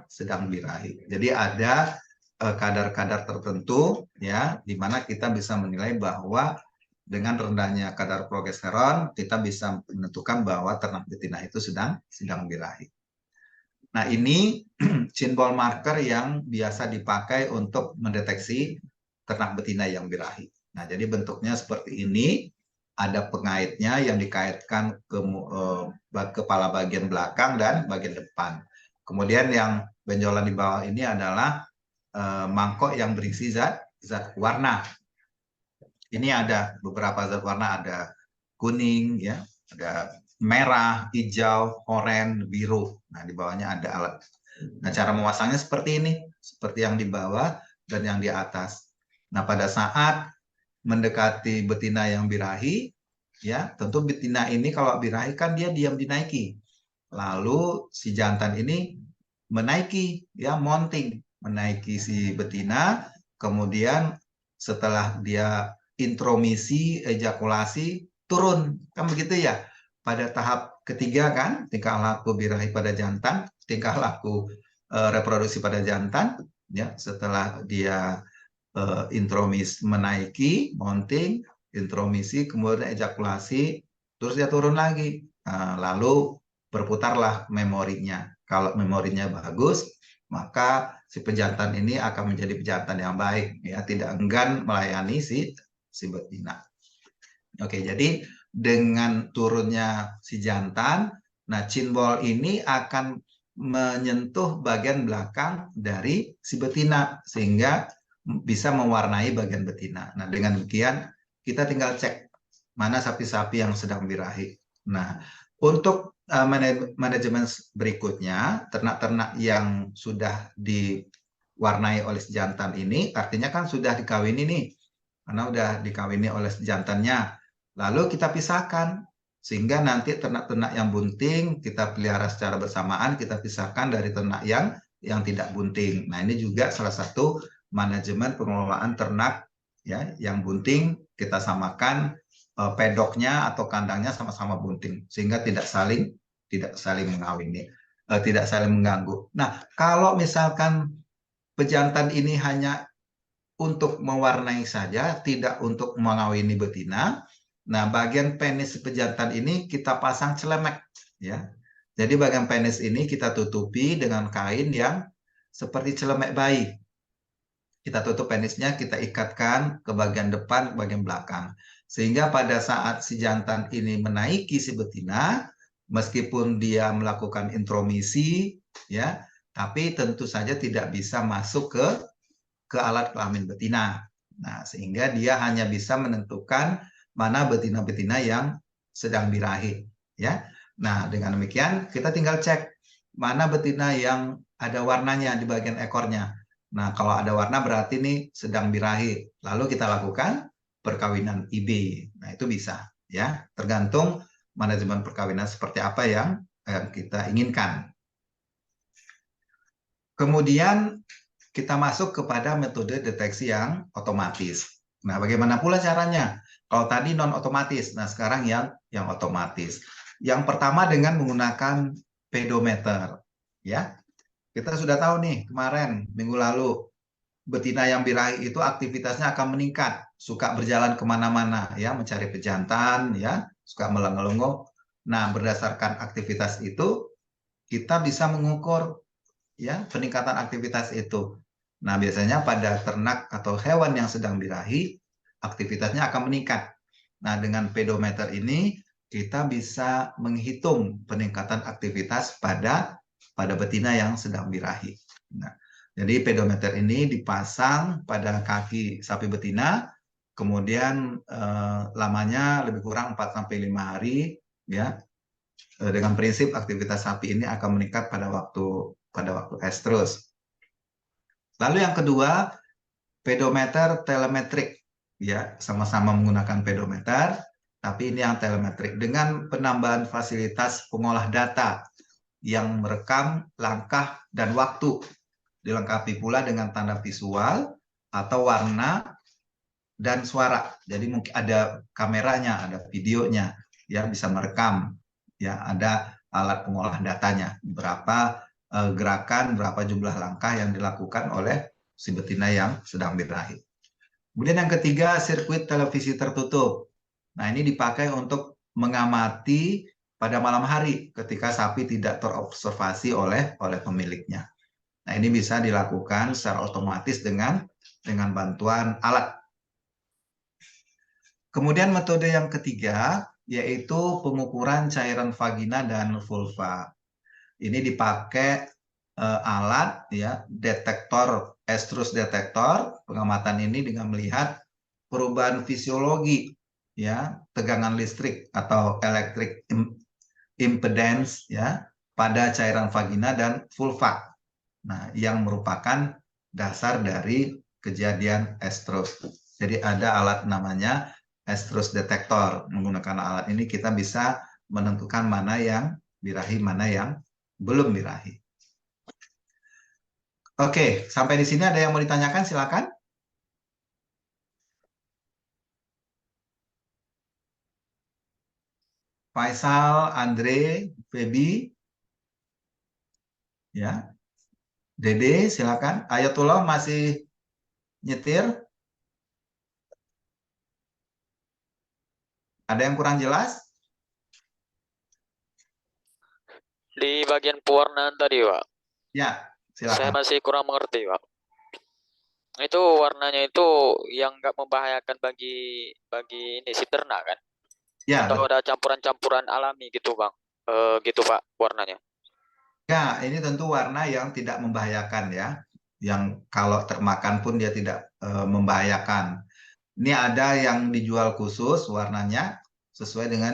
sedang birahi. Jadi ada kadar-kadar tertentu, ya, di mana kita bisa menilai bahwa dengan rendahnya kadar progesteron kita bisa menentukan bahwa ternak betina itu sedang birahi. Nah, ini chin ball marker yang biasa dipakai untuk mendeteksi ternak betina yang birahi. Nah, jadi bentuknya seperti ini, ada pengaitnya yang dikaitkan ke kepala bagian belakang dan bagian depan. Kemudian yang benjolan di bawah ini adalah mangkok yang berisi zat warna. Ini ada beberapa zat warna, ada kuning, ya, ada merah, hijau, oranye, biru. Nah, di bawahnya ada alat. Nah, cara memasangnya seperti ini, seperti yang di bawah dan yang di atas. Nah, pada saat mendekati betina yang birahi, ya, tentu betina ini kalau birahi kan dia diam dinaiki. Lalu si jantan ini menaiki, ya, mounting, menaiki si betina, kemudian setelah dia intromisi, ejakulasi, turun, kan begitu, ya. Pada tahap ketiga kan, tingkah laku birahi pada jantan, tingkah laku reproduksi pada jantan, ya, setelah dia intromis menaiki, mounting, intromisi, kemudian ejakulasi, terus dia turun lagi. Lalu berputarlah memorinya. Kalau memorinya bagus, maka si pejantan ini akan menjadi pejantan yang baik, ya, tidak enggan melayani si betina. Oke, jadi dengan turunnya si jantan, nah cinbol ini akan menyentuh bagian belakang dari si betina sehingga bisa mewarnai bagian betina. Nah, dengan demikian kita tinggal cek mana sapi-sapi yang sedang birahi. Nah, untuk manajemen berikutnya, ternak-ternak yang sudah diwarnai oleh si jantan ini, artinya kan sudah dikawini nih, karena udah dikawini oleh si jantannya. Lalu kita pisahkan, sehingga nanti ternak-ternak yang bunting kita pelihara secara bersamaan, kita pisahkan dari ternak yang tidak bunting. Nah, ini juga salah satu manajemen pengelolaan ternak ya, yang bunting kita samakan pedoknya atau kandangnya sama-sama bunting, sehingga tidak saling mengawini, tidak saling mengganggu. Nah, kalau misalkan pejantan ini hanya untuk mewarnai saja, tidak untuk mengawini betina. Nah, bagian penis pejantan ini kita pasang celemek, ya. Jadi bagian penis ini kita tutupi dengan kain yang seperti celemek bayi. Kita tutup penisnya, kita ikatkan ke bagian depan, ke bagian belakang. Sehingga pada saat si jantan ini menaiki si betina, meskipun dia melakukan intromisi, ya, tapi tentu saja tidak bisa masuk ke alat kelamin betina. Nah, sehingga dia hanya bisa menentukan mana betina-betina yang sedang birahi, ya. Nah, dengan demikian kita tinggal cek mana betina yang ada warnanya di bagian ekornya. Nah, kalau ada warna berarti ini sedang birahi. Lalu kita lakukan perkawinan IB. Nah, itu bisa, ya. Tergantung manajemen perkawinan seperti apa yang kita inginkan. Kemudian kita masuk kepada metode deteksi yang otomatis. Nah, bagaimana pula caranya? Kalau tadi non otomatis, nah sekarang yang otomatis. Yang pertama dengan menggunakan pedometer, ya. Kita sudah tahu nih kemarin minggu lalu betina yang birahi itu aktivitasnya akan meningkat, suka berjalan kemana-mana, ya, mencari pejantan, ya, suka melengok-lengok. Nah, berdasarkan aktivitas itu kita bisa mengukur ya peningkatan aktivitas itu. Nah, biasanya pada ternak atau hewan yang sedang birahi, aktivitasnya akan meningkat. Nah, dengan pedometer ini kita bisa menghitung peningkatan aktivitas pada betina yang sedang birahi. Nah, jadi pedometer ini dipasang pada kaki sapi betina, kemudian lamanya lebih kurang 4-5 hari, ya. Dengan prinsip aktivitas sapi ini akan meningkat pada waktu estrus. Lalu yang kedua, pedometer telemetrik, ya, sama-sama menggunakan pedometer, tapi ini yang telemetrik dengan penambahan fasilitas pengolah data yang merekam langkah dan waktu, dilengkapi pula dengan tanda visual atau warna dan suara. Jadi mungkin ada kameranya, ada videonya, ya, bisa merekam, ya, ada alat pengolah datanya, berapa gerakan, berapa jumlah langkah yang dilakukan oleh si betina yang sedang birahi. Kemudian yang ketiga, sirkuit televisi tertutup. Nah, ini dipakai untuk mengamati pada malam hari ketika sapi tidak terobservasi oleh pemiliknya. Nah, ini bisa dilakukan secara otomatis dengan bantuan alat. Kemudian metode yang ketiga yaitu pengukuran cairan vagina dan vulva. Ini dipakai alat, ya, detektor, estrus detektor. Pengamatan ini dengan melihat perubahan fisiologi, ya, tegangan listrik atau electric impedance, ya, pada cairan vagina dan vulva. Nah, yang merupakan dasar dari kejadian estrus. Jadi ada alat namanya estrus detektor. Menggunakan alat ini kita bisa menentukan mana yang birahi, mana yang belum birahi. Oke, sampai di sini ada yang mau ditanyakan, silakan. Faisal, Andre, Feby, ya, Dede, silakan. Ayatullah masih nyetir? Ada yang kurang jelas? Di bagian pewarnaan tadi, Pak. Ya, Saya silakan. masih kurang mengerti, Pak. Itu warnanya itu yang nggak membahayakan bagi ini si ternak kan? Ya, Atau ada campuran-campuran alami gitu Bang? Gitu Pak warnanya. ya, ini tentu warna yang tidak membahayakan ya. Yang kalau termakan pun dia tidak membahayakan. Ini ada yang dijual khusus warnanya sesuai dengan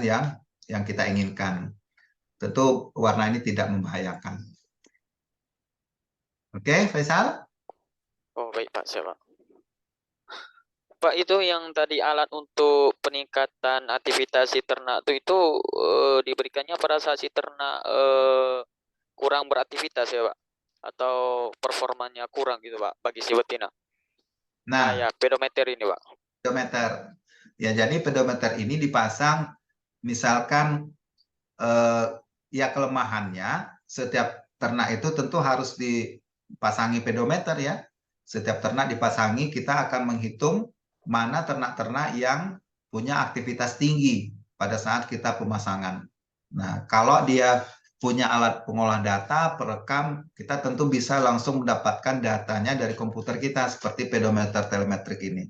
yang kita inginkan. Tentu warna ini tidak membahayakan. Oke, Faisal? Oh baik Pak, siap Pak. Pak, itu yang tadi alat untuk peningkatan aktivitas si ternak itu diberikannya pada saat si ternak kurang beraktivitas ya Pak? Atau performanya kurang gitu Pak bagi si betina? Nah, Ya pedometer ini Pak. pedometer. Ya, jadi pedometer ini dipasang misalkan ya kelemahannya setiap ternak itu tentu harus dipasangi pedometer ya. Setiap ternak dipasangi, kita akan menghitung mana ternak-ternak yang punya aktivitas tinggi pada saat kita pemasangan. Nah, kalau dia punya alat pengolah data, perekam, kita tentu bisa langsung mendapatkan datanya dari komputer kita seperti pedometer telemetrik ini.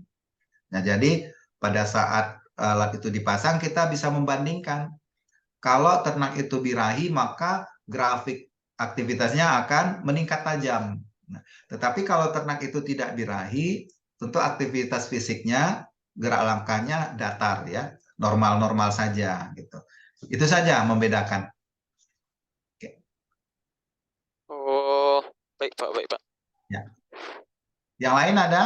Nah, jadi pada saat alat itu dipasang, kita bisa membandingkan. Kalau ternak itu birahi, maka grafik aktivitasnya akan meningkat tajam. Nah, tetapi kalau ternak itu tidak birahi, tentu aktivitas fisiknya, gerak langkahnya datar ya, normal-normal saja gitu. Itu saja membedakan. Oke. Oh baik Pak, baik Pak. Ya. Yang lain ada?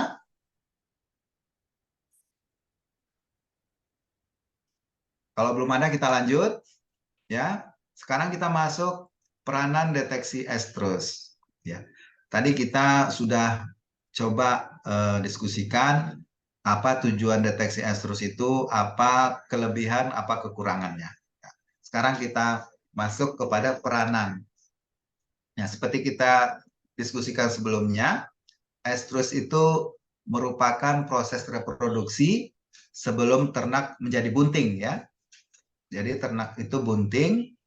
Kalau belum ada kita lanjut ya. Sekarang kita masuk peranan deteksi estrus ya. Tadi kita sudah coba diskusikan apa tujuan deteksi estrus itu, apa kelebihan, apa kekurangannya. Sekarang kita masuk kepada peranan. Nah, seperti kita diskusikan sebelumnya, estrus itu merupakan proses reproduksi sebelum ternak menjadi bunting ya. Jadi ternak itu bunting,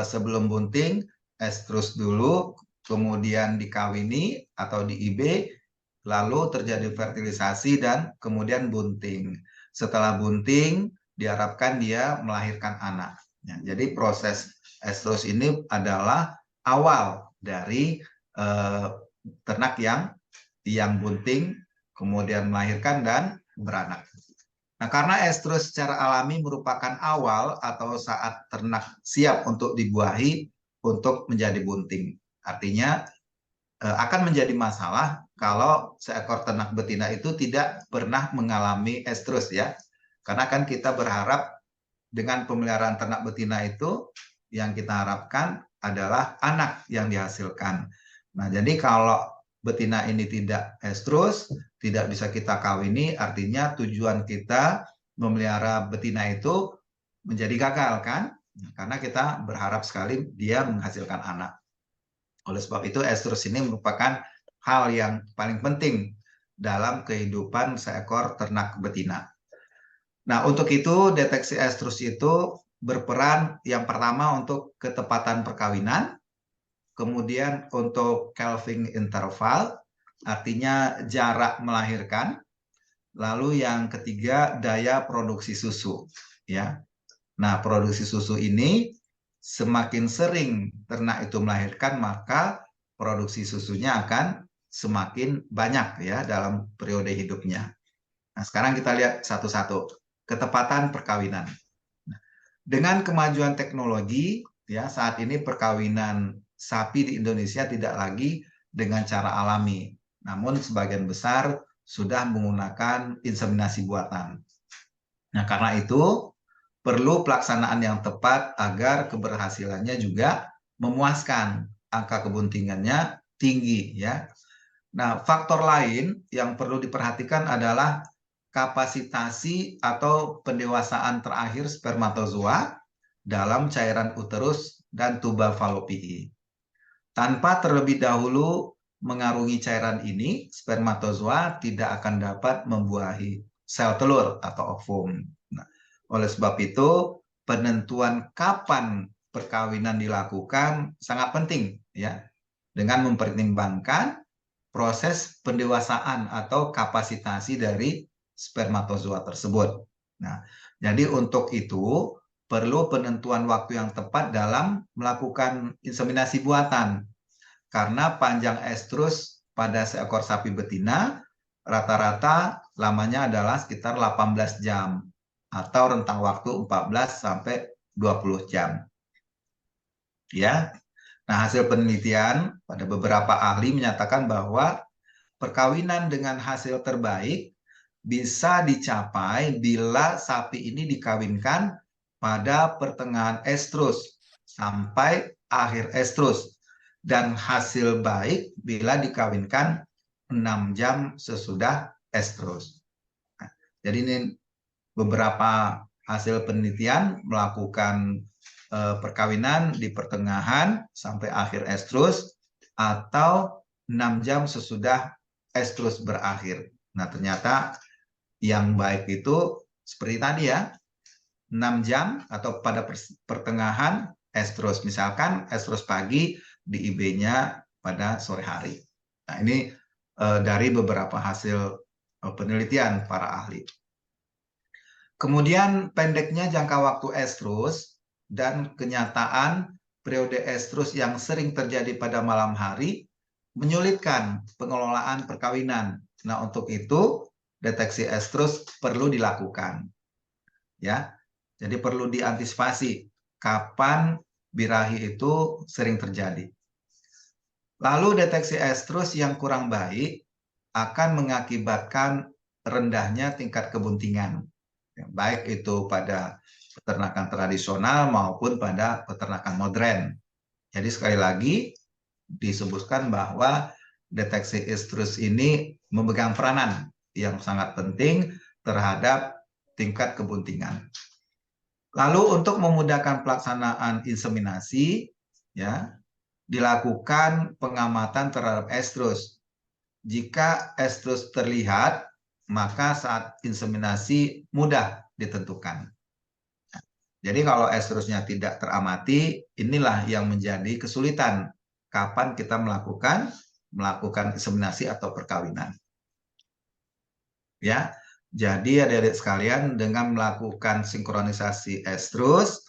sebelum bunting estrus dulu, kemudian dikawini atau di-IB, lalu terjadi fertilisasi dan kemudian bunting. Setelah bunting, diharapkan dia melahirkan anak. Ya, jadi proses estrus ini adalah awal dari ternak yang bunting, kemudian melahirkan dan beranak. Nah, karena estrus secara alami merupakan awal atau saat ternak siap untuk dibuahi untuk menjadi bunting. Artinya akan menjadi masalah kalau seekor ternak betina itu tidak pernah mengalami estrus ya. Karena kan kita berharap dengan pemeliharaan ternak betina itu yang kita harapkan adalah anak yang dihasilkan. Nah, jadi kalau betina ini tidak estrus, tidak bisa kita kawini, artinya tujuan kita memelihara betina itu menjadi gagal kan? Karena kita berharap sekali dia menghasilkan anak. Oleh sebab itu, estrus ini merupakan hal yang paling penting dalam kehidupan seekor ternak betina. Nah, untuk itu deteksi estrus itu berperan yang pertama untuk ketepatan perkawinan, kemudian untuk calving interval, artinya jarak melahirkan, lalu yang ketiga daya produksi susu. Ya, nah produksi susu ini semakin sering ternak itu melahirkan, maka produksi susunya akan semakin banyak ya dalam periode hidupnya. Nah, sekarang kita lihat satu-satu ketepatan perkawinan. Dengan kemajuan teknologi, ya saat ini perkawinan sapi di Indonesia tidak lagi dengan cara alami, namun sebagian besar sudah menggunakan inseminasi buatan. Nah, karena itu perlu pelaksanaan yang tepat agar keberhasilannya juga memuaskan, angka kebuntingannya tinggi ya. Nah, faktor lain yang perlu diperhatikan adalah kapasitasi atau pendewasaan terakhir spermatozoa dalam cairan uterus dan tuba falopii. Tanpa terlebih dahulu mengarungi cairan ini, spermatozoa tidak akan dapat membuahi sel telur atau ovum. Nah, oleh sebab itu, penentuan kapan perkawinan dilakukan sangat penting ya, dengan mempertimbangkan proses pendewasaan atau kapasitasi dari spermatozoa tersebut. Nah, Jadi untuk itu perlu penentuan waktu yang tepat dalam melakukan inseminasi buatan. Karena panjang estrus pada seekor sapi betina rata-rata lamanya adalah sekitar 18 jam atau rentang waktu 14 sampai 20 jam. Ya. Nah, hasil penelitian pada beberapa ahli menyatakan bahwa perkawinan dengan hasil terbaik bisa dicapai bila sapi ini dikawinkan pada pertengahan estrus sampai akhir estrus, dan hasil baik bila dikawinkan 6 jam sesudah estrus. Nah, jadi ini beberapa hasil penelitian melakukan perkawinan di pertengahan sampai akhir estrus atau 6 jam sesudah estrus berakhir. Nah, ternyata yang baik itu seperti tadi ya, 6 jam atau pada pertengahan estrus. Misalkan estrus pagi, di IB-nya pada sore hari. Nah, ini dari beberapa hasil penelitian para ahli. Kemudian pendeknya jangka waktu estrus dan kenyataan periode estrus yang sering terjadi pada malam hari menyulitkan pengelolaan perkawinan. Nah, untuk itu deteksi estrus perlu dilakukan. Ya. Jadi perlu diantisipasi kapan birahi itu sering terjadi. Lalu deteksi estrus yang kurang baik akan mengakibatkan rendahnya tingkat kebuntingan. Baik itu pada peternakan tradisional maupun pada peternakan modern. Jadi sekali lagi disebutkan bahwa deteksi estrus ini memegang peranan yang sangat penting terhadap tingkat kebuntingan. Lalu untuk memudahkan pelaksanaan inseminasi, ya, dilakukan pengamatan terhadap estrus. Jika estrus terlihat, maka saat inseminasi mudah ditentukan. Jadi kalau estrusnya tidak teramati, inilah yang menjadi kesulitan kapan kita melakukan inseminasi atau perkawinan. Ya, jadi adik-adik sekalian, dengan melakukan sinkronisasi estrus,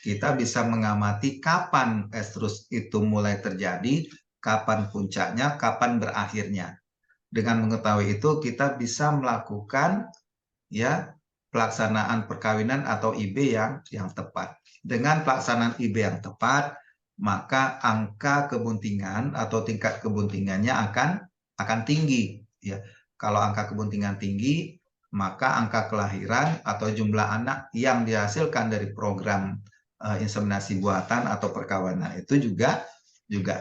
kita bisa mengamati kapan estrus itu mulai terjadi, kapan puncaknya, kapan berakhirnya. Dengan mengetahui itu, kita bisa melakukan ya pelaksanaan perkawinan atau IB yang tepat. Dengan pelaksanaan IB yang tepat, maka angka kebuntingan atau tingkat kebuntingannya akan tinggi. Ya, kalau angka kebuntingan tinggi, maka angka kelahiran atau jumlah anak yang dihasilkan dari program inseminasi buatan atau perkawinan itu juga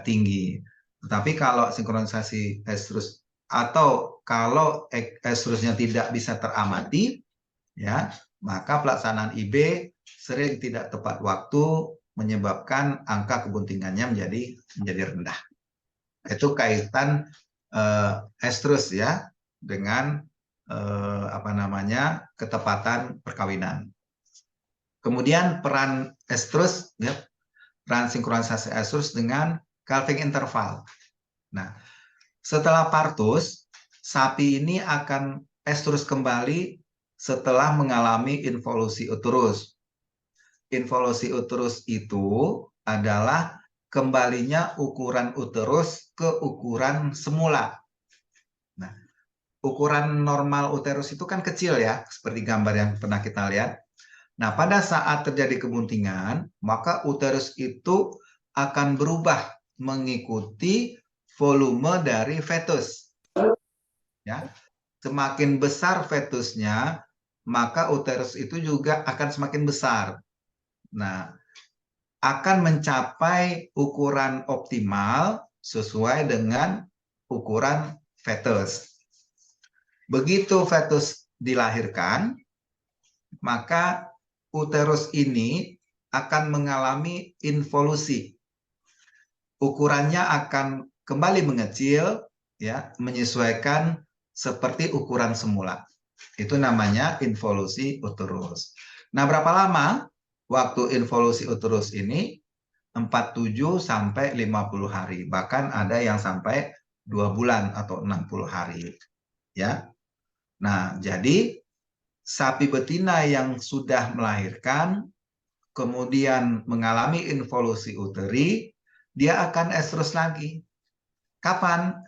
tinggi. Tetapi kalau sinkronisasi estrus atau kalau estrusnya tidak bisa teramati, ya, maka pelaksanaan IB sering tidak tepat waktu menyebabkan angka kebuntingannya menjadi rendah. Itu kaitan estrus ya dengan ketepatan perkawinan. Kemudian peran estrus, ya, peran sinkronisasi estrus dengan calving interval. Nah, setelah partus, sapi ini akan estrus kembali setelah mengalami involusi uterus. Involusi uterus itu adalah kembalinya ukuran uterus ke ukuran semula. Nah, ukuran normal uterus itu kan kecil ya, seperti gambar yang pernah kita lihat. Nah, pada saat terjadi kebuntingan, maka uterus itu akan berubah mengikuti volume dari fetus. Ya, semakin besar fetusnya, maka uterus itu juga akan semakin besar. Nah, akan mencapai ukuran optimal sesuai dengan ukuran fetus. Begitu fetus dilahirkan, maka uterus ini akan mengalami involusi. Ukurannya akan kembali mengecil, ya, menyesuaikan seperti ukuran semula. Itu namanya involusi uterus. Nah, berapa lama waktu involusi uterus ini? 47 sampai 50 hari. Bahkan ada yang sampai 2 bulan atau 60 hari. Ya. Nah, jadi sapi betina yang sudah melahirkan, kemudian mengalami involusi uteri, dia akan estrus lagi. Kapan?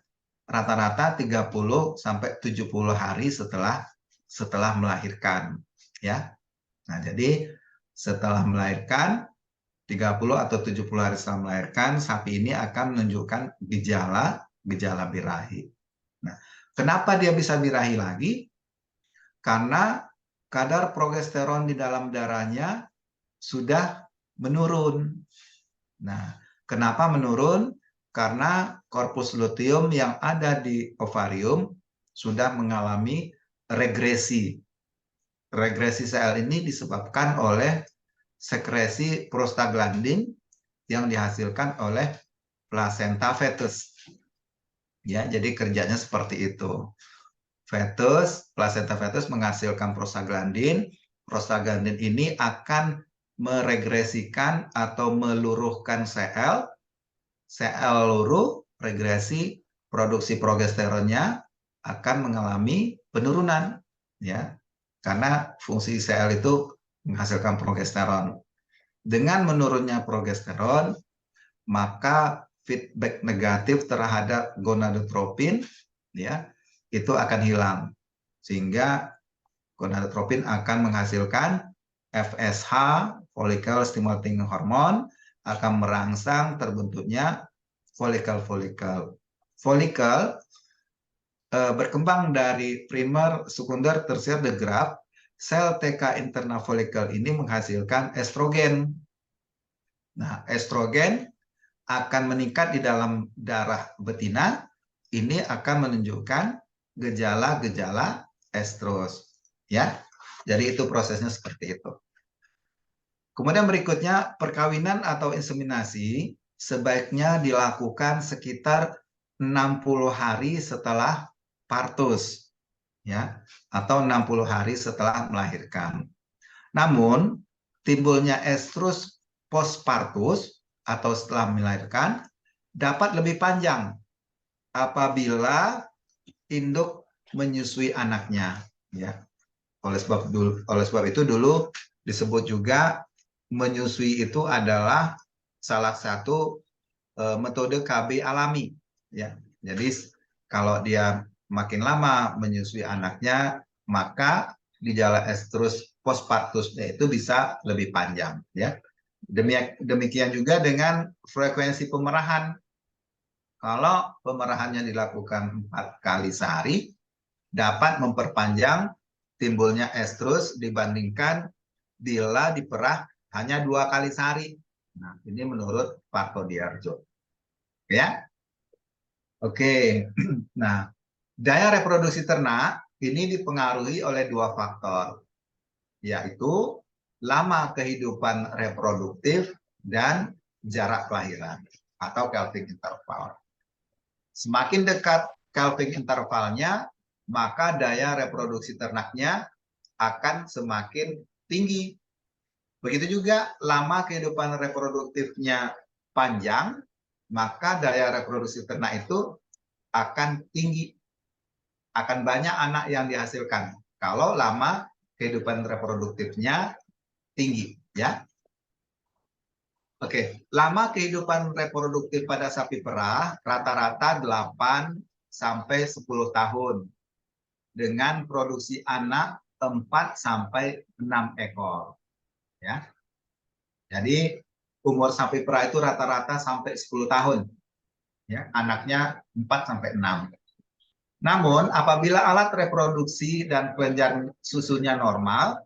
Rata-rata 30 sampai 70 hari setelah melahirkan, ya. Nah, jadi setelah melahirkan 30 atau 70 hari setelah melahirkan, sapi ini akan menunjukkan gejala birahi. Nah, kenapa dia bisa birahi lagi? Karena kadar progesteron di dalam darahnya sudah menurun. Nah, kenapa menurun? Karena korpus luteum yang ada di ovarium sudah mengalami regresi. Regresi sel ini disebabkan oleh sekresi prostaglandin yang dihasilkan oleh plasenta fetus. Ya, jadi kerjanya seperti itu. Plasenta fetus menghasilkan prostaglandin. Prostaglandin ini akan meregresikan atau meluruhkan sel. Sel luruh, regresi, produksi progesteronnya akan mengalami penurunan, ya, karena fungsi sel itu menghasilkan progesteron. Dengan menurunnya progesteron, maka feedback negatif terhadap gonadotropin, ya, itu akan hilang, sehingga gonadotropin akan menghasilkan FSH, follicle stimulating hormone, akan merangsang terbentuknya folikel-folikel. Folikel berkembang dari primer, sekunder, tersier, degraf. Sel TK internal folikel ini menghasilkan estrogen. Nah, estrogen akan meningkat di dalam darah betina. Ini akan menunjukkan gejala-gejala estrus, ya. Jadi itu prosesnya seperti itu. Kemudian berikutnya, perkawinan atau inseminasi sebaiknya dilakukan sekitar 60 hari setelah partus, ya, atau 60 hari setelah melahirkan. Namun, timbulnya estrus postpartus atau setelah melahirkan dapat lebih panjang apabila induk menyusui anaknya, ya. Oleh sebab itu dulu disebut juga menyusui itu adalah salah satu metode KB alami, ya. Jadi kalau dia makin lama menyusui anaknya, maka gejala estrus postpartusnya itu bisa lebih panjang, ya. Demikian juga dengan frekuensi pemerahan. Kalau pemerahannya dilakukan 4 kali sehari, dapat memperpanjang timbulnya estrus dibandingkan bila diperah hanya 2 kali sehari. Nah, ini menurut Pak Todiarjo. Ya. Oke. Nah, daya reproduksi ternak ini dipengaruhi oleh 2 faktor, yaitu lama kehidupan reproduktif dan jarak kelahiran atau calving interval. Semakin dekat calving intervalnya, maka daya reproduksi ternaknya akan semakin tinggi. Begitu juga lama kehidupan reproduktifnya panjang, maka daya reproduksi ternak itu akan tinggi. Akan banyak anak yang dihasilkan kalau lama kehidupan reproduktifnya tinggi, ya. Oke, lama kehidupan reproduktif pada sapi perah rata-rata 8 sampai 10 tahun dengan produksi anak 4 sampai 6 ekor. Ya. Jadi umur sapi perah itu rata-rata sampai 10 tahun. Ya, anaknya 4 sampai 6. Namun apabila alat reproduksi dan kelenjar susunya normal,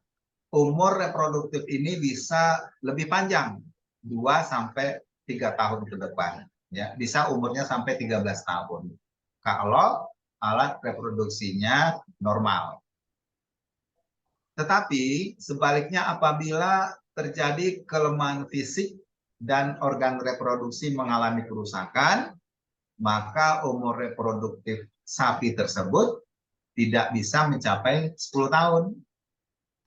umur reproduktif ini bisa lebih panjang, 2 sampai 3 tahun ke depan, ya. Bisa umurnya sampai 13 tahun kalau alat reproduksinya normal. Tetapi sebaliknya apabila terjadi kelemahan fisik dan organ reproduksi mengalami kerusakan, maka umur reproduktif sapi tersebut tidak bisa mencapai 10 tahun.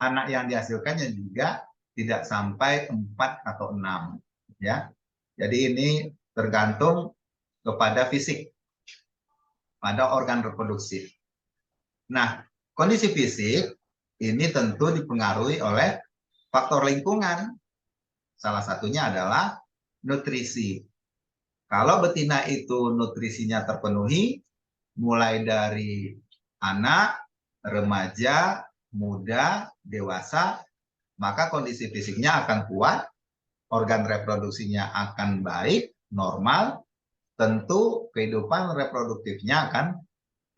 Anak yang dihasilkannya juga tidak sampai 4 atau 6, ya. Jadi ini tergantung kepada fisik, pada organ reproduksi. Nah, kondisi fisik ini tentu dipengaruhi oleh faktor lingkungan. Salah satunya adalah nutrisi. Kalau betina itu nutrisinya terpenuhi, mulai dari anak, remaja, muda, dewasa, maka kondisi fisiknya akan kuat, organ reproduksinya akan baik, normal, tentu kehidupan reproduktifnya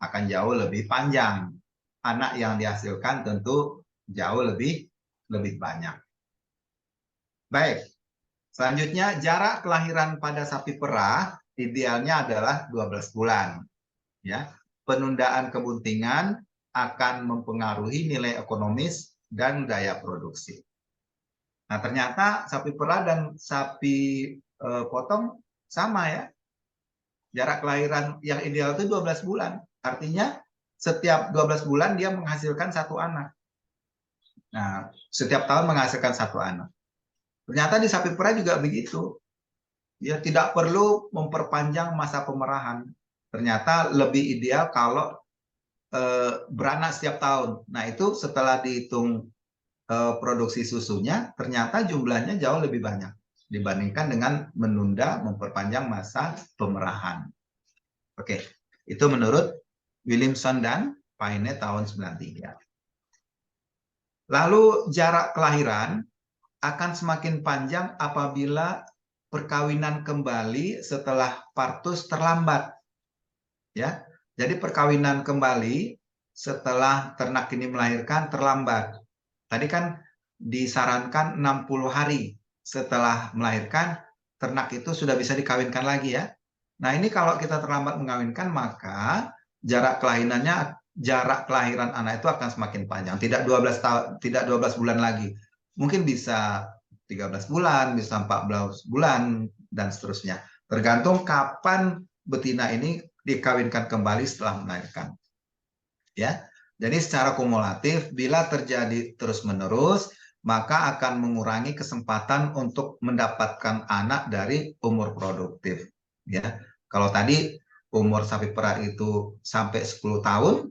akan jauh lebih panjang. Anak yang dihasilkan tentu jauh lebih banyak. Baik, selanjutnya jarak kelahiran pada sapi perah idealnya adalah 12 bulan. Ya, penundaan kebuntingan akan mempengaruhi nilai ekonomis dan daya produksi. Nah, ternyata sapi perah dan sapi potong sama ya. Jarak kelahiran yang ideal itu 12 bulan. Artinya setiap 12 bulan dia menghasilkan satu anak. Nah, setiap tahun menghasilkan satu anak. Ternyata di sapi perah juga begitu. Ya, tidak perlu memperpanjang masa pemerahan. Ternyata lebih ideal kalau beranak setiap tahun. Nah, itu setelah dihitung produksi susunya, ternyata jumlahnya jauh lebih banyak dibandingkan dengan menunda, memperpanjang masa pemerahan. Oke, itu menurut Williamson dan Paine tahun 93. Lalu jarak kelahiran akan semakin panjang apabila perkawinan kembali setelah partus terlambat. Ya, jadi perkawinan kembali setelah ternak ini melahirkan terlambat. Tadi kan disarankan 60 hari setelah melahirkan ternak itu sudah bisa dikawinkan lagi ya. Nah, ini kalau kita terlambat mengawinkan maka jarak kelahiran anak itu akan semakin panjang, tidak 12 tahun, tidak 12 bulan lagi. Mungkin bisa 13 bulan, bisa 14 bulan dan seterusnya. Tergantung kapan betina ini dikawinkan kembali setelah melahirkan. Ya. Jadi secara kumulatif bila terjadi terus-menerus maka akan mengurangi kesempatan untuk mendapatkan anak dari umur produktif. Ya, kalau tadi umur sapi perah itu sampai 10 tahun,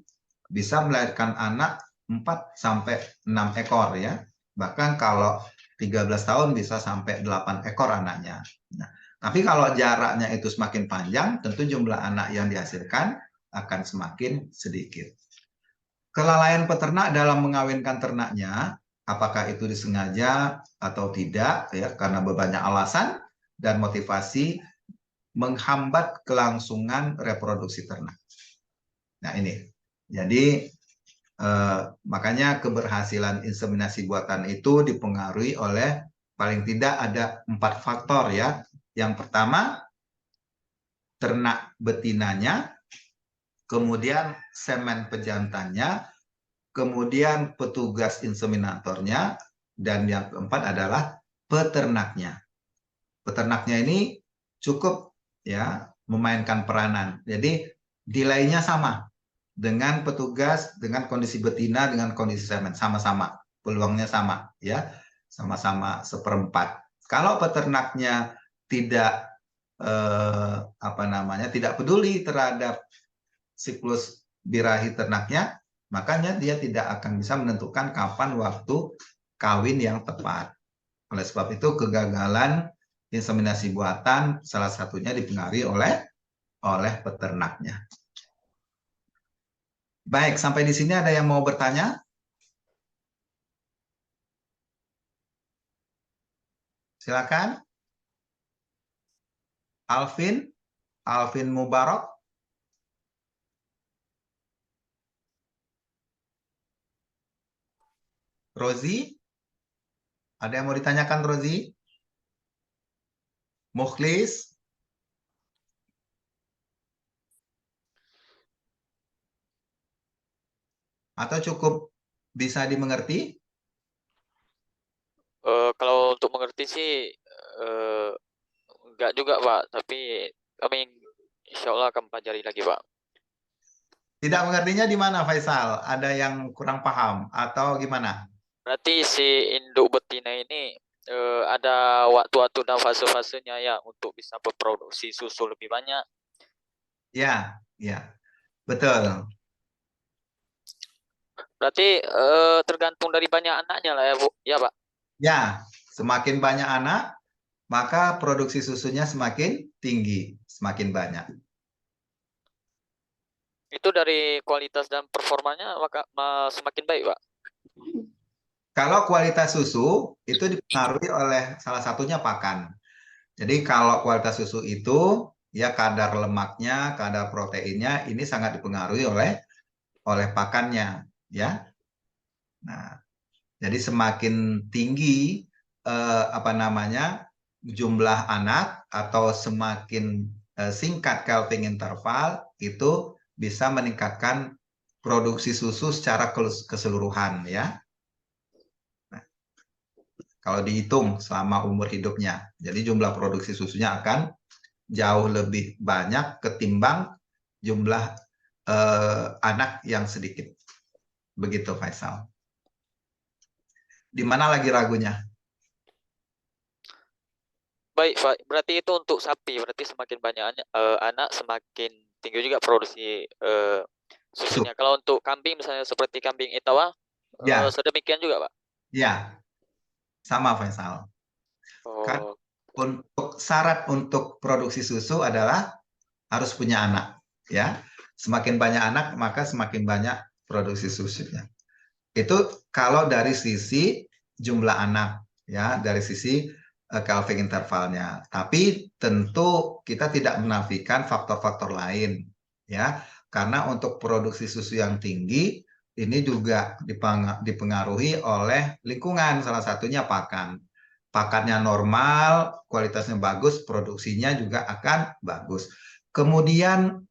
bisa melahirkan anak 4 sampai 6 ekor ya. Bahkan kalau 13 tahun bisa sampai 8 ekor anaknya. Nah, tapi kalau jaraknya itu semakin panjang, tentu jumlah anak yang dihasilkan akan semakin sedikit. Kelalaian peternak dalam mengawinkan ternaknya, apakah itu disengaja atau tidak, ya, karena banyak alasan dan motivasi menghambat kelangsungan reproduksi ternak. Nah ini, jadi makanya keberhasilan inseminasi buatan itu dipengaruhi oleh paling tidak ada 4 faktor ya. Yang pertama, ternak betinanya, kemudian semen pejantannya, kemudian petugas inseminatornya, dan yang keempat adalah peternaknya. Peternaknya ini cukup ya memainkan peranan. Jadi nilainya sama dengan petugas, dengan kondisi betina, dengan kondisi semen sama-sama, peluangnya sama ya, sama-sama 1/4. Kalau peternaknya tidak tidak peduli terhadap siklus birahi ternaknya, makanya dia tidak akan bisa menentukan kapan waktu kawin yang tepat. Oleh sebab itu kegagalan inseminasi buatan salah satunya dipengaruhi oleh peternaknya. Baik, sampai di sini ada yang mau bertanya? Silakan. Alvin Mubarak. Rozi, ada yang mau ditanyakan Rozi? Mukhlis? Atau cukup bisa dimengerti? Kalau untuk mengerti sih enggak juga Pak, tapi kami insya Allah akan pelajari lagi Pak. Tidak mengertinya di mana Faisal? Ada yang kurang paham atau gimana? Berarti si induk betina ini ada waktu-waktu dan fase-fasenya ya untuk bisa berproduksi susu lebih banyak. Ya, betul. Berarti tergantung dari banyak anaknya lah ya, Bu. Ya, Pak. Ya, semakin banyak anak, maka produksi susunya semakin tinggi, semakin banyak. Itu dari kualitas dan performanya semakin baik, Pak. Kalau kualitas susu itu dipengaruhi oleh salah satunya pakan. Jadi kalau kualitas susu itu ya kadar lemaknya, kadar proteinnya ini sangat dipengaruhi oleh pakannya, ya. Nah, jadi semakin tinggi jumlah anak atau semakin singkat calving interval itu bisa meningkatkan produksi susu secara keseluruhan, ya. Kalau dihitung selama umur hidupnya. Jadi jumlah produksi susunya akan jauh lebih banyak ketimbang jumlah anak yang sedikit. Begitu, Faisal. Di mana lagi ragunya? Baik, Pak. Berarti itu untuk sapi. Berarti semakin banyak anak, semakin tinggi juga produksi susunya. Kalau untuk kambing, misalnya seperti kambing Etawa, Ya. sedemikian juga, Pak? Ya, sama Faisal. Kan Oh, untuk syarat untuk produksi susu adalah harus punya anak, ya. Semakin banyak anak, maka semakin banyak produksi susunya. Itu kalau dari sisi jumlah anak, ya, dari sisi calving intervalnya. Tapi tentu kita tidak menafikan faktor-faktor lain, ya. Karena untuk produksi susu yang tinggi ini juga dipengaruhi oleh lingkungan, salah satunya pakan. Pakannya normal, kualitasnya bagus, produksinya juga akan bagus. Kemudian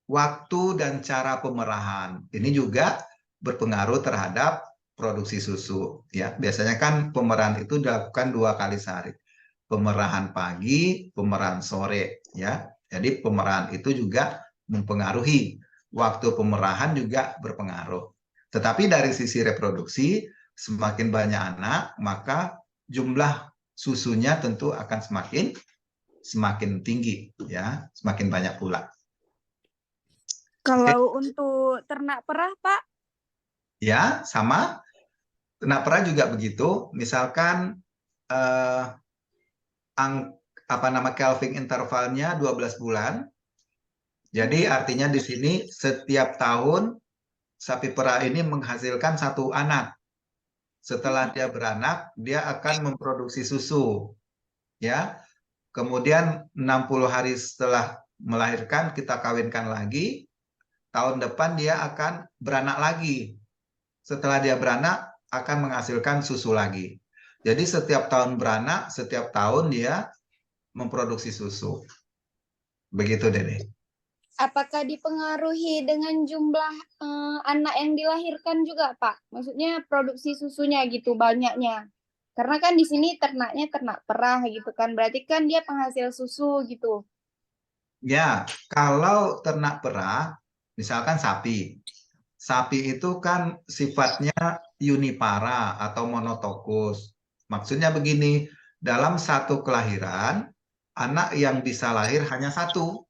waktu dan cara pemerahan ini juga berpengaruh terhadap produksi susu. Ya, biasanya kan pemerahan itu dilakukan 2 kali sehari. Pemerahan pagi, pemerahan sore. Ya, jadi pemerahan itu juga mempengaruhi. Waktu pemerahan juga berpengaruh. Tetapi dari sisi reproduksi, semakin banyak anak, maka jumlah susunya tentu akan semakin tinggi, ya, semakin banyak pula. Kalau untuk ternak perah, Pak? Ya, sama. Ternak perah juga begitu. Misalkan calving intervalnya 12 bulan. Jadi artinya di sini setiap tahun sapi perah ini menghasilkan 1 anak. Setelah dia beranak, dia akan memproduksi susu. Ya. Kemudian 60 hari setelah melahirkan kita kawinkan lagi. Tahun depan dia akan beranak lagi. Setelah dia beranak akan menghasilkan susu lagi. Jadi setiap tahun beranak, setiap tahun dia memproduksi susu. Begitu, Dede. Apakah dipengaruhi dengan jumlah anak yang dilahirkan juga, Pak? Maksudnya produksi susunya gitu banyaknya. Karena kan di sini ternaknya ternak perah gitu kan. Berarti kan dia penghasil susu gitu. Ya, kalau ternak perah, misalkan sapi. Sapi itu kan sifatnya unipara atau monotokus. Maksudnya begini, dalam satu kelahiran, anak yang bisa lahir hanya 1.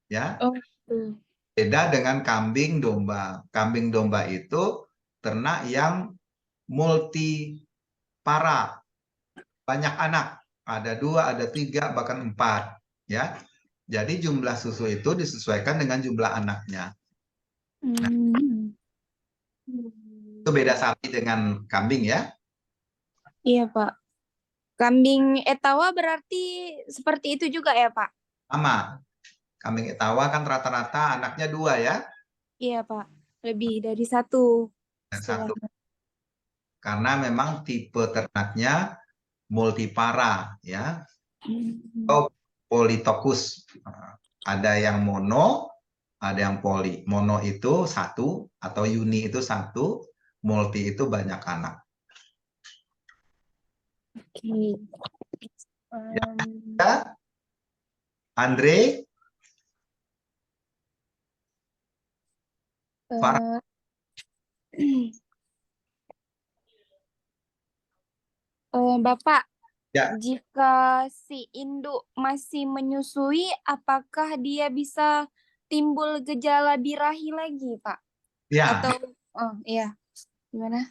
Ya, Oh, gitu. beda dengan kambing domba. Kambing domba itu ternak yang multipara, banyak anak. Ada 2, ada 3, bahkan 4. Ya, jadi jumlah susu itu disesuaikan dengan jumlah anaknya. Itu beda sapi dengan kambing, ya. Iya, Pak. Kambing Etawa berarti seperti itu juga ya, Pak? Sama. Kambing Etawa kan rata-rata anaknya 2, ya. Iya, Pak. Lebih dari 1. Dan 1. Karena memang tipe ternaknya multipara, ya. Atau politokus. Ada yang mono, ada yang poli. Mono itu 1 atau uni itu 1, multi itu banyak anak. Oke. Ya, Andre, Farah. Bapak, Ya. jika si induk masih menyusui, apakah dia bisa timbul gejala birahi lagi, Pak? Ya, Atau oh iya, gimana?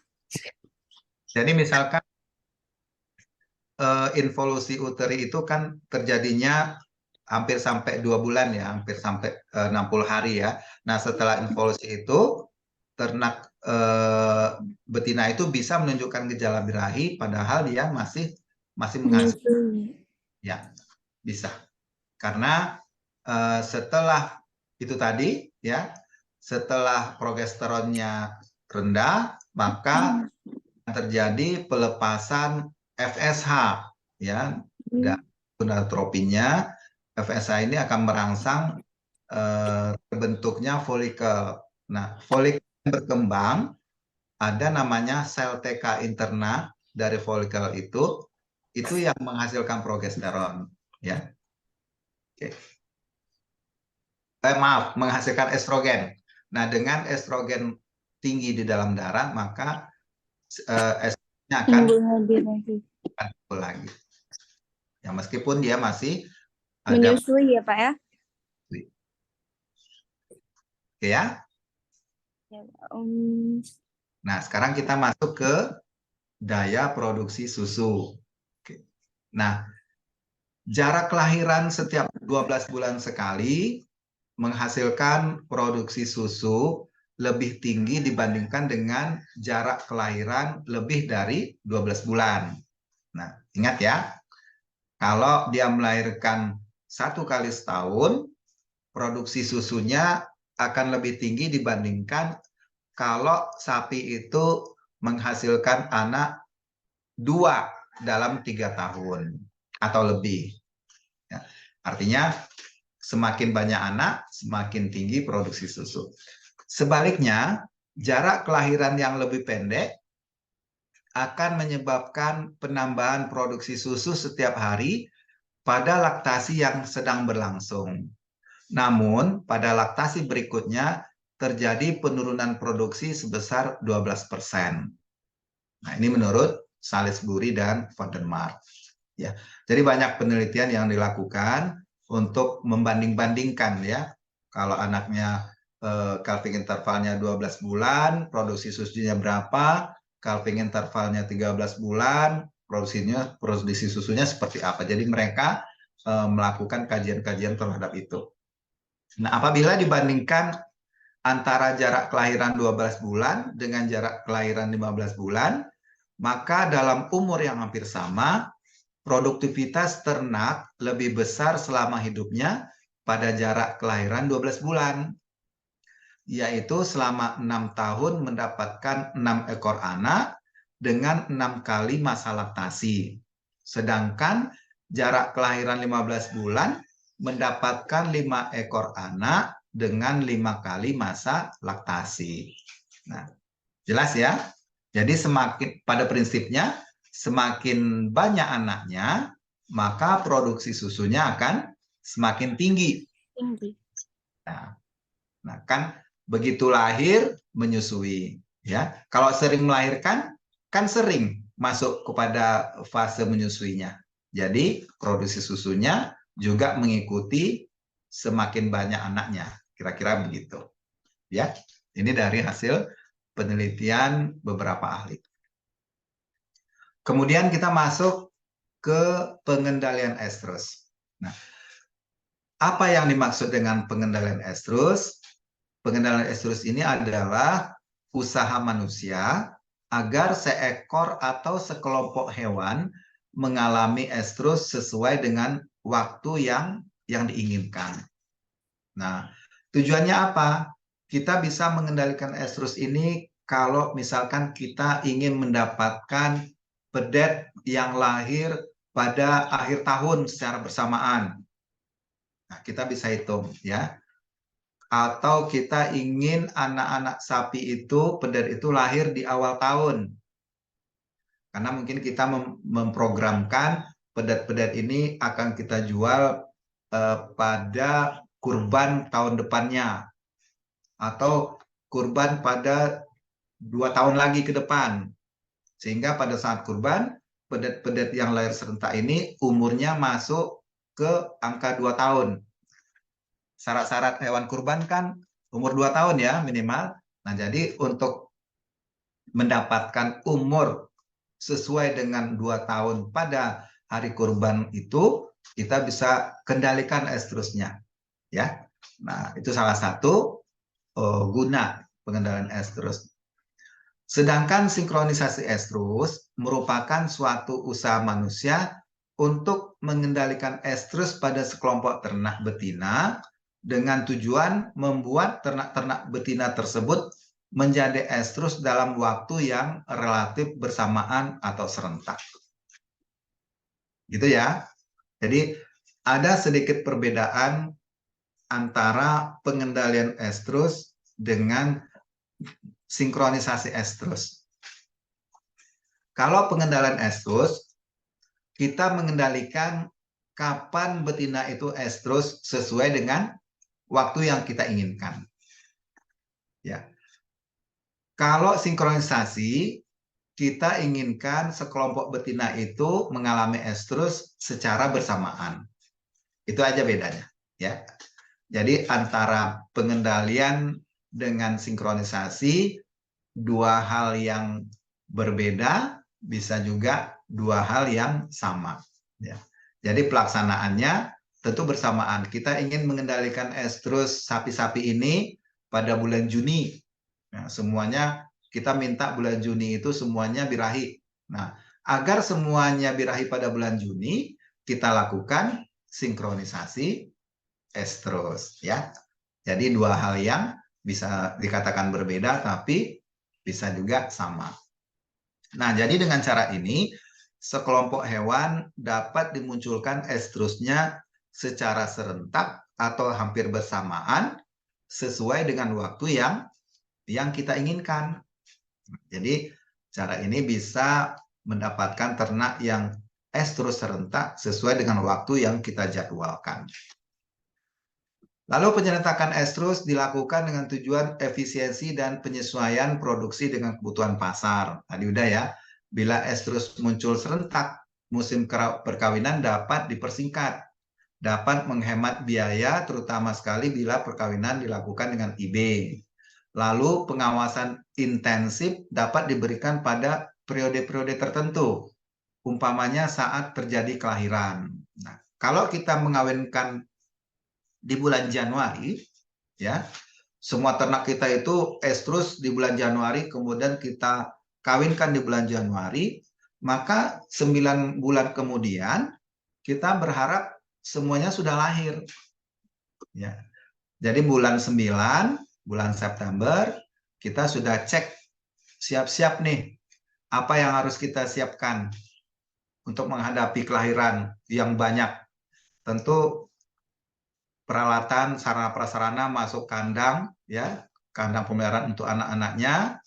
jadi misalkan involusi uteri itu kan terjadinya hampir sampai 2 bulan ya, hampir sampai 60 hari ya. Nah, setelah involusi itu ternak betina itu bisa menunjukkan gejala birahi padahal dia masih menghasilkan, Menyusui. ya bisa. Karena setelah itu tadi ya, setelah progesteronnya rendah, maka terjadi pelepasan FSH ya, dan gonadotropinya. FSH ini akan merangsang terbentuknya folikel. Nah, folikel berkembang, ada namanya sel TK interna dari folikel itu yang menghasilkan progesteron ya. Oke. Maaf, menghasilkan estrogen. Nah, dengan estrogen tinggi di dalam darah, maka estrogennya akan Timbulnya birahi. timbul lagi. Ya, meskipun dia masih ada. Menyusui ya, Pak ya? Oke ya. Ya, Nah, sekarang kita masuk ke daya produksi susu. Oke. Nah, jarak kelahiran setiap 12 bulan sekali menghasilkan produksi susu lebih tinggi dibandingkan dengan jarak kelahiran lebih dari 12 bulan. Nah, ingat ya, kalau dia melahirkan 1 kali setahun, produksi susunya akan lebih tinggi dibandingkan kalau sapi itu menghasilkan anak 2 dalam 3 tahun atau lebih. Ya, artinya semakin banyak anak, semakin tinggi produksi susu. Sebaliknya, jarak kelahiran yang lebih pendek akan menyebabkan penambahan produksi susu setiap hari pada laktasi yang sedang berlangsung. Namun, pada laktasi berikutnya terjadi penurunan produksi sebesar 12%. Nah, ini menurut Salisbury dan Vandermark. Ya, jadi banyak penelitian yang dilakukan untuk membanding-bandingkan ya. Kalau anaknya calving intervalnya 12 bulan, produksi susunya berapa? Calving intervalnya 13 bulan, produksi susunya seperti apa? Jadi mereka melakukan kajian-kajian terhadap itu. Nah, apabila dibandingkan antara jarak kelahiran 12 bulan dengan jarak kelahiran 15 bulan, maka dalam umur yang hampir sama, produktivitas ternak lebih besar selama hidupnya pada jarak kelahiran 12 bulan, yaitu selama 6 tahun mendapatkan 6 ekor anak dengan 6 kali masa laktasi. Sedangkan jarak kelahiran 15 bulan mendapatkan 5 ekor anak dengan 5 kali masa laktasi. Nah, jelas ya? Jadi semakin pada prinsipnya semakin banyak anaknya, maka produksi susunya akan semakin tinggi. Nah, kan begitu lahir menyusui, ya. Kalau sering melahirkan, kan sering masuk kepada fase menyusuinya. Jadi produksi susunya juga mengikuti semakin banyak anaknya, kira-kira begitu. Ya, ini dari hasil penelitian beberapa ahli. Kemudian kita masuk ke pengendalian estrus. Nah, apa yang dimaksud dengan pengendalian estrus? Pengendalian estrus ini adalah usaha manusia agar seekor atau sekelompok hewan mengalami estrus sesuai dengan waktu yang diinginkan. Nah, tujuannya apa? Kita bisa mengendalikan estrus ini kalau misalkan kita ingin mendapatkan pedet yang lahir pada akhir tahun secara bersamaan. Nah, kita bisa hitung ya. Atau kita ingin anak-anak sapi itu, pedet itu lahir di awal tahun. Karena mungkin kita memprogramkan pedet-pedet ini akan kita jual pada kurban tahun depannya. Atau kurban pada 2 tahun lagi ke depan. Sehingga pada saat kurban, pedet-pedet yang lahir serentak ini umurnya masuk ke angka 2 tahun. Syarat-syarat hewan kurban kan umur 2 tahun ya minimal. Nah, jadi untuk mendapatkan umur sesuai dengan 2 tahun pada hari kurban itu, kita bisa kendalikan estrusnya, ya. Nah, itu salah satu guna pengendalian estrus. Sedangkan sinkronisasi estrus merupakan suatu usaha manusia untuk mengendalikan estrus pada sekelompok ternak betina dengan tujuan membuat ternak-ternak betina tersebut menjadi estrus dalam waktu yang relatif bersamaan atau serentak. Gitu ya. Jadi ada sedikit perbedaan antara pengendalian estrus dengan sinkronisasi estrus. Kalau pengendalian estrus, kita mengendalikan kapan betina itu estrus sesuai dengan waktu yang kita inginkan. Ya. Kalau sinkronisasi, kita inginkan sekelompok betina itu mengalami estrus secara bersamaan. Itu aja bedanya, ya. Jadi antara pengendalian dengan sinkronisasi, dua hal yang berbeda, bisa juga dua hal yang sama. Ya. Jadi pelaksanaannya tentu bersamaan. Kita ingin mengendalikan estrus sapi-sapi ini pada bulan Juni. Nah, semuanya kita minta bulan Juni itu semuanya birahi. Nah, agar semuanya birahi pada bulan Juni, kita lakukan sinkronisasi estrus, ya. Jadi dua hal yang bisa dikatakan berbeda, tapi bisa juga sama. Nah, jadi dengan cara ini, sekelompok hewan dapat dimunculkan estrusnya secara serentak atau hampir bersamaan sesuai dengan waktu yang kita inginkan. Jadi cara ini bisa mendapatkan ternak yang estrus serentak sesuai dengan waktu yang kita jadwalkan. Lalu penyerentakan estrus dilakukan dengan tujuan efisiensi dan penyesuaian produksi dengan kebutuhan pasar. Tadi udah ya, bila estrus muncul serentak, musim perkawinan dapat dipersingkat, dapat menghemat biaya terutama sekali bila perkawinan dilakukan dengan IB. Lalu pengawasan intensif dapat diberikan pada periode-periode tertentu, umpamanya saat terjadi kelahiran. Nah, kalau kita mengawinkan di bulan Januari, ya, semua ternak kita itu estrus di bulan Januari, kemudian kita kawinkan di bulan Januari, maka 9 bulan kemudian kita berharap semuanya sudah lahir. Ya. Jadi bulan 9, bulan September, kita sudah cek siap-siap nih, apa yang harus kita siapkan untuk menghadapi kelahiran yang banyak. Tentu peralatan sarana prasarana masuk kandang, ya, kandang pemeliharaan untuk anak-anaknya.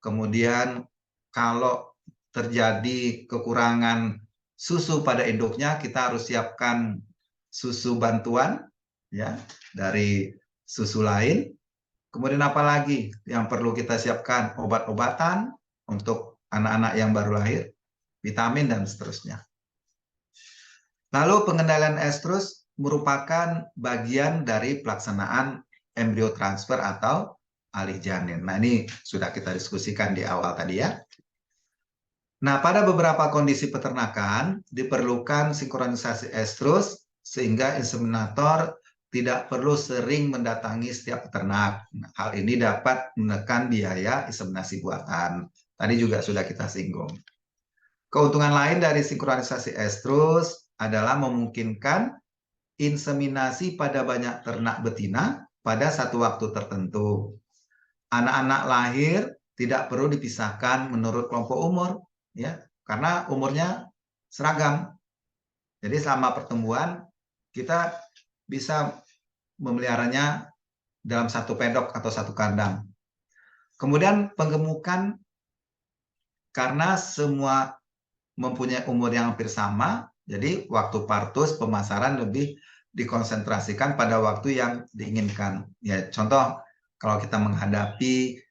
Kemudian kalau terjadi kekurangan susu pada induknya, kita harus siapkan susu bantuan, ya, dari susu lain. Kemudian apa lagi yang perlu kita siapkan? Obat-obatan untuk anak-anak yang baru lahir, vitamin dan seterusnya. Lalu pengendalian estrus merupakan bagian dari pelaksanaan embrio transfer atau alih janin. Nah, ini sudah kita diskusikan di awal tadi ya. Nah, pada beberapa kondisi peternakan diperlukan sinkronisasi estrus sehingga inseminator tidak perlu sering mendatangi setiap peternak. Nah, hal ini dapat menekan biaya inseminasi buatan. Tadi juga sudah kita singgung. Keuntungan lain dari sinkronisasi estrus adalah memungkinkan inseminasi pada banyak ternak betina pada satu waktu tertentu. Anak-anak lahir tidak perlu dipisahkan menurut kelompok umur, ya, karena umurnya seragam. Jadi selama pertumbuhan kita bisa memeliharanya dalam satu pedok atau satu kandang. Kemudian penggemukan, karena semua mempunyai umur yang hampir sama, jadi waktu partus pemasaran lebih dikonsentrasikan pada waktu yang diinginkan. Ya, contoh kalau kita menghadapi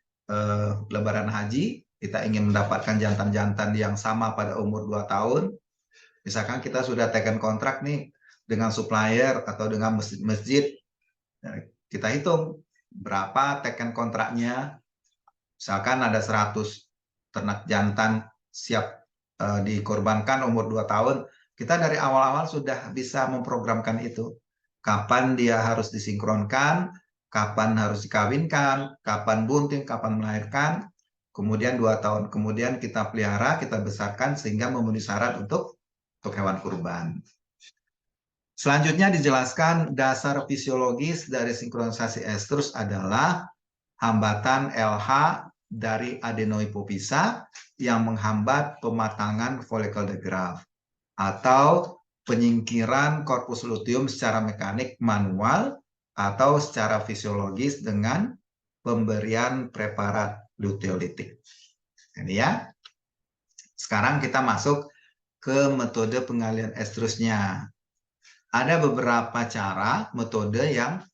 Lebaran Haji, kita ingin mendapatkan jantan-jantan yang sama pada umur 2 tahun. Misalkan kita sudah taken kontrak nih dengan supplier atau dengan masjid, kita hitung berapa taken kontraknya, Misalkan ada 100 ternak jantan siap dikorbankan umur 2 tahun, kita dari awal-awal sudah bisa memprogramkan itu. Kapan dia harus disinkronkan, kapan harus dikawinkan, kapan bunting, kapan melahirkan. Kemudian 2 tahun kemudian kita pelihara, kita besarkan sehingga memenuhi syarat untuk hewan kurban. Selanjutnya dijelaskan dasar fisiologis dari sinkronisasi estrus adalah hambatan LH dari adenohipofisa yang menghambat pematangan follicle the graft atau penyingkiran korpus luteum secara mekanik manual atau secara fisiologis dengan pemberian preparat luteolitik. Ini ya. Sekarang kita masuk ke metode pengalihan estrusnya. Ada beberapa cara, metode yang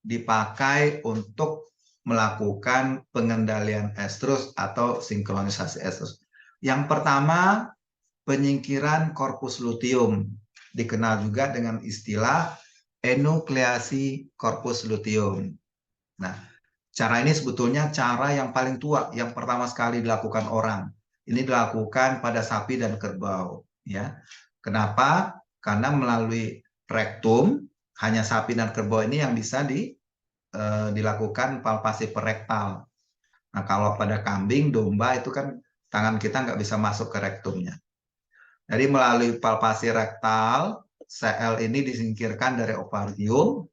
dipakai untuk melakukan pengendalian estrus atau sinkronisasi estrus. Yang pertama, penyingkiran korpus luteum, dikenal juga dengan istilah enukleasi korpus luteum. Nah, cara ini sebetulnya cara yang paling tua, yang pertama sekali dilakukan orang. Ini dilakukan pada sapi dan kerbau. Ya, kenapa? Karena melalui rektum, hanya sapi dan kerbau ini yang bisa dilakukan palpasi perektal. Nah, kalau pada kambing, domba itu kan tangan kita nggak bisa masuk ke rektumnya. Jadi melalui palpasi rektal, sel ini disingkirkan dari ovarium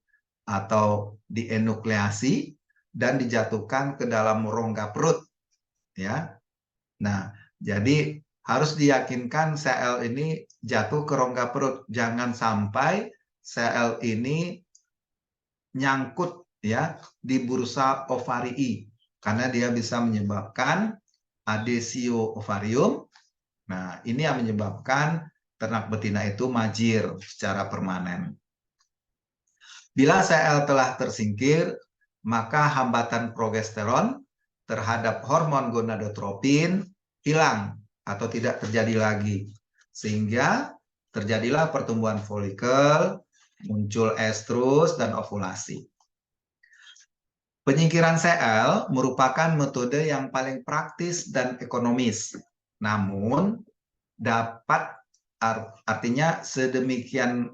atau dienukleasi dan dijatuhkan ke dalam rongga perut. Ya, nah jadi harus diyakinkan sel ini jatuh ke rongga perut. Jangan sampai sel ini nyangkut ya di bursa ovarii karena dia bisa menyebabkan adesio ovarium. Nah, ini yang menyebabkan ternak betina itu majir secara permanen. Bila sel telah tersingkir, maka hambatan progesteron terhadap hormon gonadotropin hilang atau tidak terjadi lagi. Sehingga terjadilah pertumbuhan folikel, muncul estrus dan ovulasi. Penyingkiran sel merupakan metode yang paling praktis dan ekonomis. Namun dapat artinya sedemikian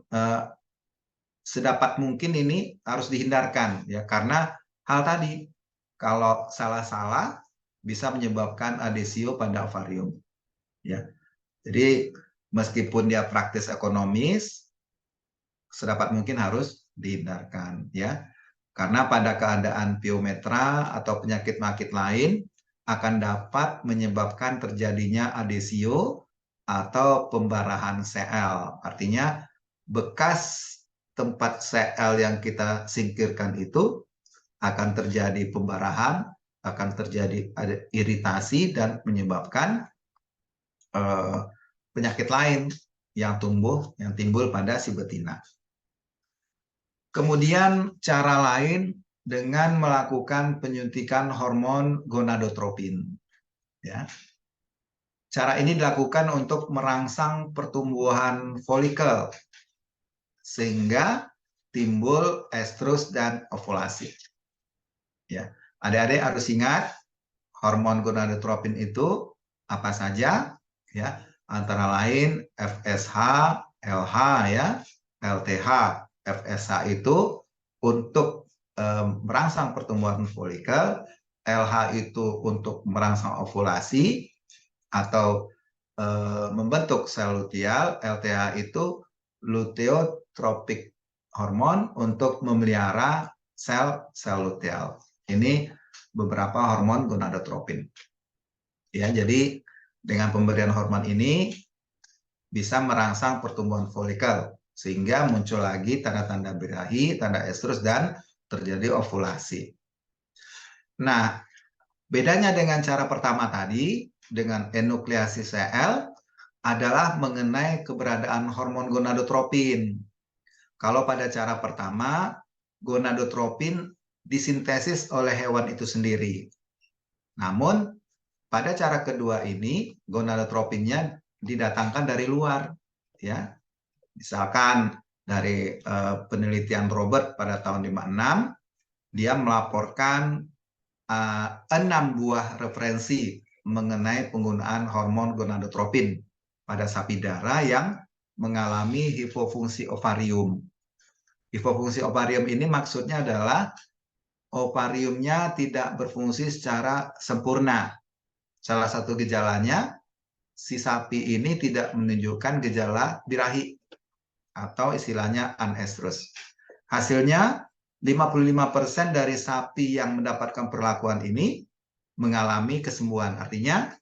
sedapat mungkin ini harus dihindarkan ya, karena hal tadi kalau salah-salah bisa menyebabkan adesio pada ovarium ya. Jadi meskipun dia praktis ekonomis, sedapat mungkin harus dihindarkan ya, karena pada keadaan piometra atau penyakit-penyakit lain akan dapat menyebabkan terjadinya adesio atau pembarahan sel. Artinya bekas tempat sel yang kita singkirkan itu akan terjadi pembarahan, akan terjadi iritasi dan menyebabkan penyakit lain yang timbul pada si betina. Kemudian cara lain dengan melakukan penyuntikan hormon gonadotropin. Ya. Cara ini dilakukan untuk merangsang pertumbuhan folikel sehingga timbul estrus dan ovulasi. Ya. Adik-adik harus ingat hormon gonadotropin itu apa saja ya, antara lain FSH, LH ya, LTH. FSH itu untuk merangsang pertumbuhan folikel, LH itu untuk merangsang ovulasi atau membentuk sel luteal, LTH itu luteotropik hormon untuk memelihara sel luteal. Ini beberapa hormon gonadotropin. Ya, jadi dengan pemberian hormon ini bisa merangsang pertumbuhan folikel sehingga muncul lagi tanda-tanda birahi, tanda estrus dan terjadi ovulasi. Nah, bedanya dengan cara pertama tadi dengan enukleasi sel adalah mengenai keberadaan hormon gonadotropin. Kalau pada cara pertama, gonadotropin disintesis oleh hewan itu sendiri. Namun pada cara kedua ini gonadotropinnya didatangkan dari luar, ya. Misalkan dari penelitian Robert pada tahun 56, dia melaporkan 6 buah referensi mengenai penggunaan hormon gonadotropin pada sapi darah yang mengalami hipofungsi ovarium. Hipofungsi ovarium ini maksudnya adalah ovariumnya tidak berfungsi secara sempurna. Salah satu gejalanya, si sapi ini tidak menunjukkan gejala birahi atau istilahnya anestrus. Hasilnya 55% dari sapi yang mendapatkan perlakuan ini mengalami kesembuhan. Artinya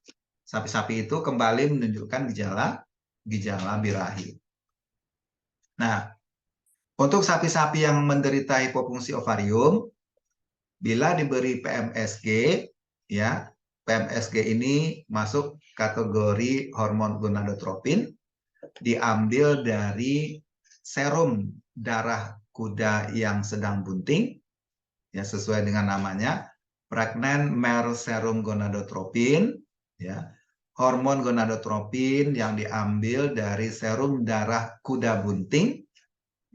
sapi-sapi itu kembali menunjukkan gejala birahi. Nah, untuk sapi-sapi yang menderita hipofungsi ovarium, bila diberi PMSG, ya, PMSG ini masuk kategori hormon gonadotropin, diambil dari serum darah kuda yang sedang bunting, ya, sesuai dengan namanya, pregnant male serum gonadotropin, ya. Hormon gonadotropin yang diambil dari serum darah kuda bunting,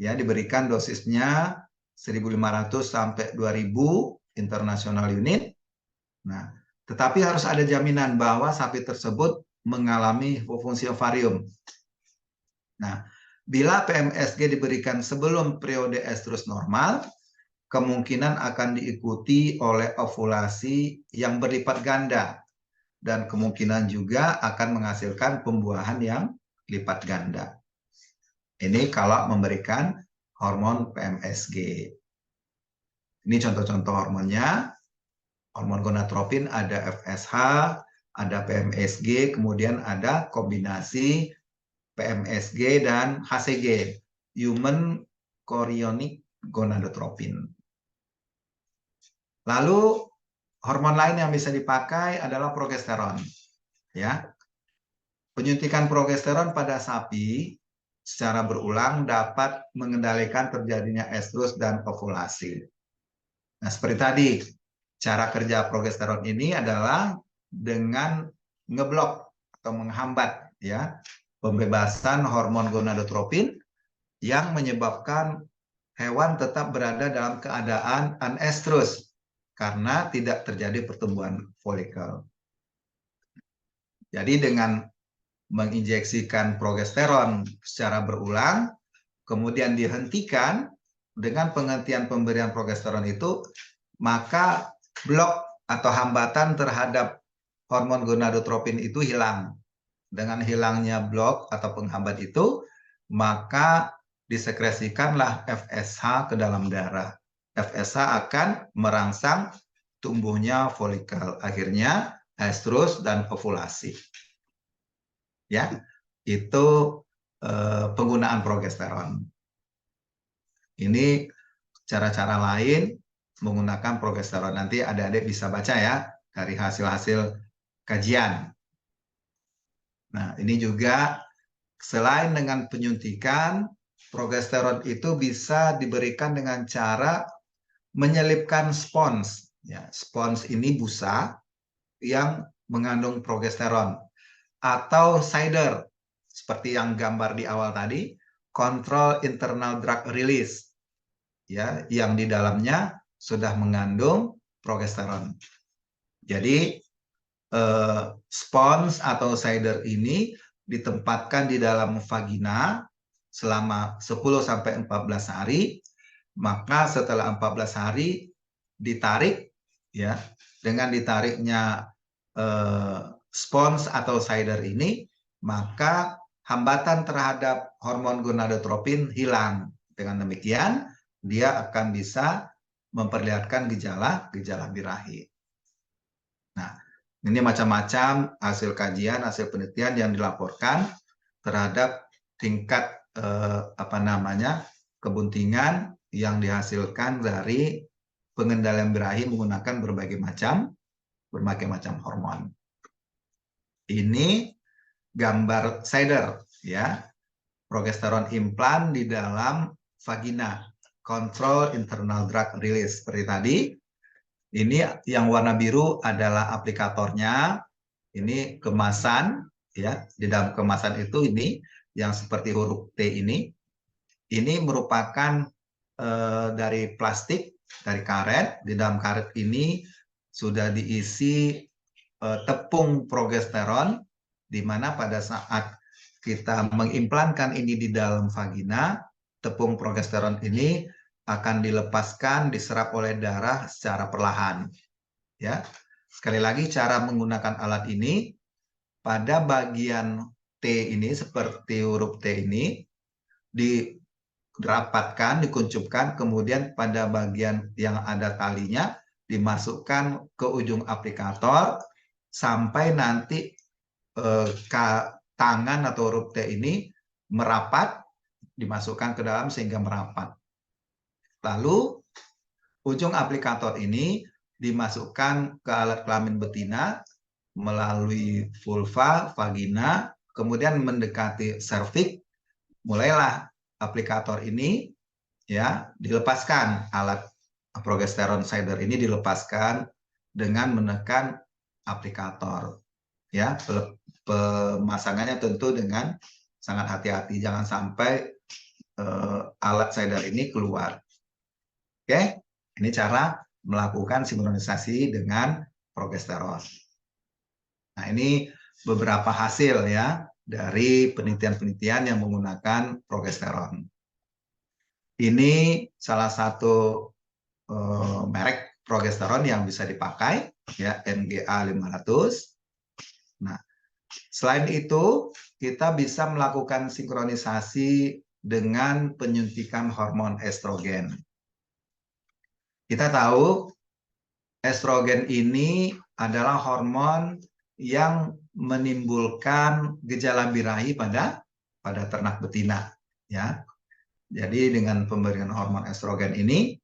ya, diberikan dosisnya 1.500 sampai 2.000 international unit. Nah, tetapi harus ada jaminan bahwa sapi tersebut mengalami hipofungsi ovarium. Nah, bila PMSG diberikan sebelum periode estrus normal, kemungkinan akan diikuti oleh ovulasi yang berlipat ganda dan kemungkinan juga akan menghasilkan pembuahan yang lipat ganda. Ini kalau memberikan hormon PMSG. Ini contoh-contoh hormonnya. Hormon gonadotropin ada FSH, ada PMSG, kemudian ada kombinasi PMSG dan HCG, human chorionic gonadotropin. Lalu hormon lain yang bisa dipakai adalah progesteron. Ya, penyuntikan progesteron pada sapi secara berulang dapat mengendalikan terjadinya estrus dan ovulasi. Nah, seperti tadi, cara kerja progesteron ini adalah dengan ngeblok atau menghambat, ya, pembebasan hormon gonadotropin yang menyebabkan hewan tetap berada dalam keadaan anestrus karena tidak terjadi pertumbuhan folikel. Jadi dengan menginjeksikan progesteron secara berulang, kemudian dihentikan dengan penghentian pemberian progesteron itu, maka blok atau hambatan terhadap hormon gonadotropin itu hilang. Dengan hilangnya blok atau penghambat itu, maka disekresikanlah FSH ke dalam darah. FSH akan merangsang tumbuhnya folikel, akhirnya estrus dan ovulasi. Ya, itu penggunaan progesteron. Ini cara-cara lain menggunakan progesteron. Nanti adik-adik bisa baca ya dari hasil-hasil kajian. Nah, ini juga selain dengan penyuntikan, progesteron itu bisa diberikan dengan cara menyelipkan spons. Ya, spons ini busa yang mengandung progesteron. Atau cider, seperti yang gambar di awal tadi, control internal drug release, ya, yang di dalamnya sudah mengandung progesteron. Jadi spons atau cider ini ditempatkan di dalam vagina selama 10-14 hari, maka setelah 14 hari ditarik, ya, dengan ditariknya spons atau cider ini, maka hambatan terhadap hormon gonadotropin hilang. Dengan demikian, dia akan bisa memperlihatkan gejala birahi. Nah, ini macam-macam hasil kajian, hasil penelitian yang dilaporkan terhadap tingkat kebuntingan yang dihasilkan dari pengendalian birahi menggunakan berbagai macam hormon. Ini gambar cider, ya, progesteron implan di dalam vagina, control internal drug release. Seperti tadi, ini yang warna biru adalah aplikatornya, ini kemasan, ya, di dalam kemasan itu ini yang seperti huruf T ini merupakan dari plastik, dari karet. Di dalam karet ini sudah diisi tepung progesteron, di mana pada saat kita mengimplankan ini di dalam vagina, tepung progesteron ini akan dilepaskan, diserap oleh darah secara perlahan. Ya, sekali lagi cara menggunakan alat ini, pada bagian T ini, seperti huruf T ini, dirapatkan, dikuncupkan, kemudian pada bagian yang ada talinya dimasukkan ke ujung aplikator sampai nanti tangan atau huruf T ini merapat, dimasukkan ke dalam sehingga merapat. Lalu ujung aplikator ini dimasukkan ke alat kelamin betina melalui vulva, vagina, kemudian mendekati serviks, mulailah aplikator ini ya dilepaskan, alat progesteron cider ini dilepaskan dengan menekan aplikator. Ya, pemasangannya tentu dengan sangat hati-hati, jangan sampai alat cider ini keluar. Oke, ini cara melakukan sinkronisasi dengan progesteron. Nah, ini beberapa hasil ya dari penelitian-penelitian yang menggunakan progesteron. Ini salah satu merek progesteron yang bisa dipakai, ya, MGA 500. Nah, selain itu kita bisa melakukan sinkronisasi dengan penyuntikan hormon estrogen. Kita tahu estrogen ini adalah hormon yang menimbulkan gejala birahi pada ternak betina, ya. Jadi dengan pemberian hormon estrogen ini,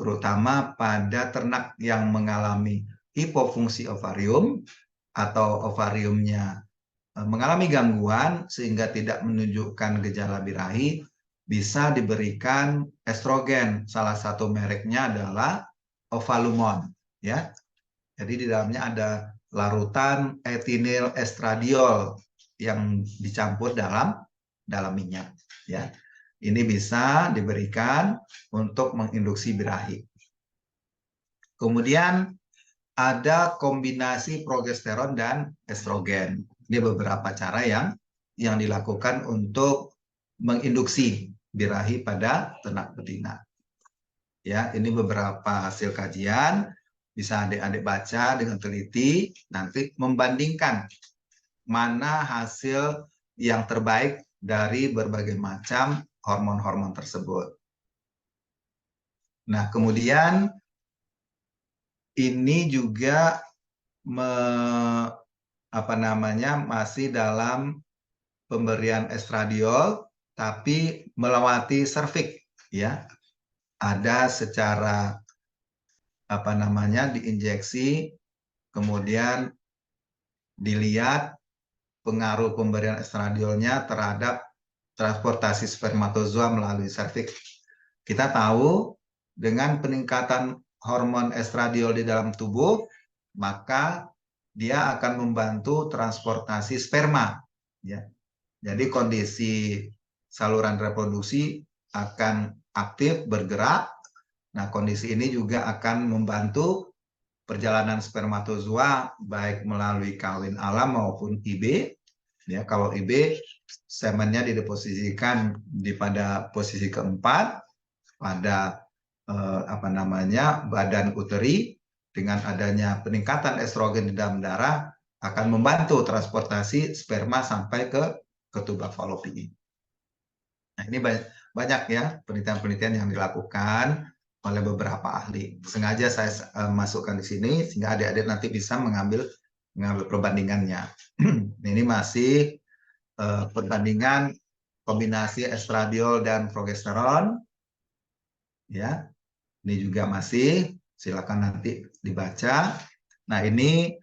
terutama pada ternak yang mengalami hipofungsi ovarium atau ovariumnya mengalami gangguan sehingga tidak menunjukkan gejala birahi, bisa diberikan estrogen. Salah satu mereknya adalah Ovalumon, ya. Jadi di dalamnya ada larutan etinil estradiol yang dicampur dalam minyak, ya. Ini bisa diberikan untuk menginduksi birahi. Kemudian ada kombinasi progesteron dan estrogen. Ini beberapa cara yang dilakukan untuk menginduksi birahi pada ternak betina. Ya, ini beberapa hasil kajian, bisa adik-adik baca dengan teliti, nanti membandingkan mana hasil yang terbaik dari berbagai macam hormon-hormon tersebut. Nah, kemudian ini juga masih dalam pemberian estradiol, tapi melewati serviks, ya. Ada secara diinjeksi, kemudian dilihat pengaruh pemberian estradiolnya terhadap transportasi spermatozoa melalui serviks. Kita tahu dengan peningkatan hormon estradiol di dalam tubuh, maka dia akan membantu transportasi sperma, ya. Jadi kondisi saluran reproduksi akan aktif bergerak. Nah, kondisi ini juga akan membantu perjalanan spermatozoa baik melalui kawin alam maupun IB. Ya, kalau IB semennya dideposisikan pada posisi keempat pada badan uteri. Dengan adanya peningkatan estrogen di dalam darah akan membantu transportasi sperma sampai ke tubak falopi. Nah, ini banyak ya penelitian-penelitian yang dilakukan oleh beberapa ahli. Sengaja saya masukkan di sini sehingga adik-adik nanti bisa mengambil perbandingannya. Ini masih perbandingan kombinasi estradiol dan progesteron. Ya, ini juga masih, silakan nanti dibaca. Nah, ini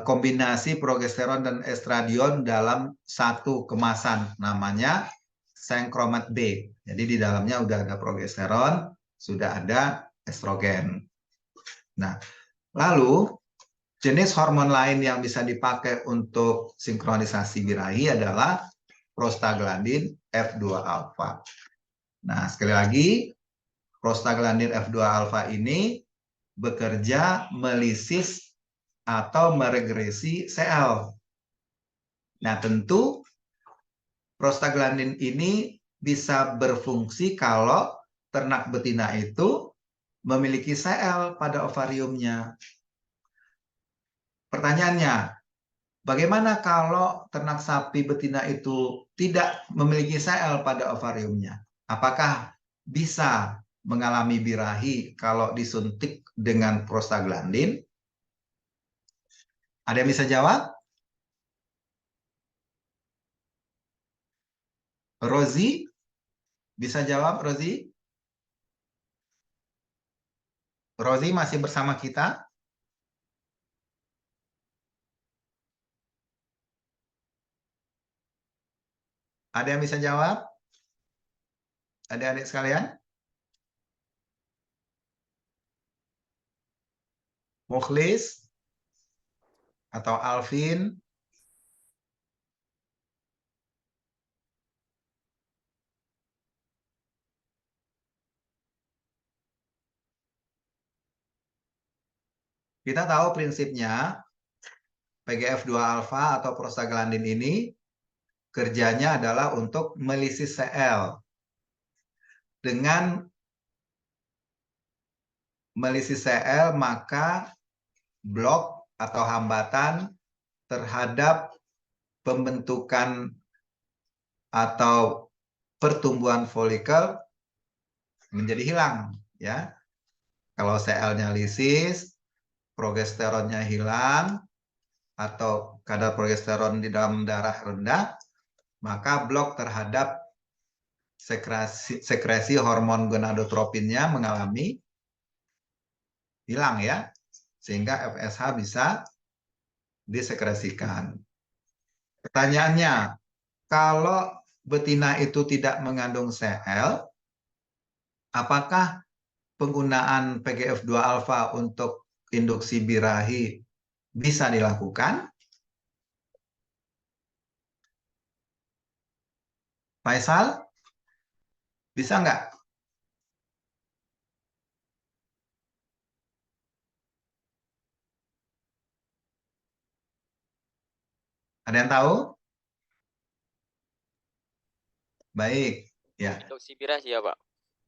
kombinasi progesteron dan estradiol dalam satu kemasan, namanya Senkromat B. Jadi di dalamnya udah ada progesteron, sudah ada estrogen. Nah, lalu jenis hormon lain yang bisa dipakai untuk sinkronisasi birahi adalah prostaglandin F2 alfa. Nah, sekali lagi, prostaglandin F2 alfa ini bekerja melisis atau meregresi sel. Nah, tentu prostaglandin ini bisa berfungsi kalau ternak betina itu memiliki sel pada ovariumnya. Pertanyaannya, bagaimana kalau ternak sapi betina itu tidak memiliki sel pada ovariumnya? Apakah bisa mengalami birahi kalau disuntik dengan prostaglandin? Ada yang bisa jawab? Rozi? Bisa jawab, Rozi? Rozi masih bersama kita? Ada yang bisa jawab? Adik-adik sekalian? Mukhlis? Atau Alvin? Kita tahu prinsipnya PGF2 alfa atau prostaglandin ini kerjanya adalah untuk melisis sel. Dengan melisis sel, maka blok atau hambatan terhadap pembentukan atau pertumbuhan folikel menjadi hilang, ya. Kalau selnya lisis, progesteronnya hilang atau kadar progesteron di dalam darah rendah, maka blok terhadap sekresi hormon gonadotropinnya mengalami hilang, ya, sehingga FSH bisa disekresikan. Pertanyaannya, kalau betina itu tidak mengandung sel, apakah penggunaan PGF2 alfa untuk induksi birahi bisa dilakukan? Faisal, bisa nggak? Ada yang tahu? Baik, ya. Induksi birahi ya, Pak.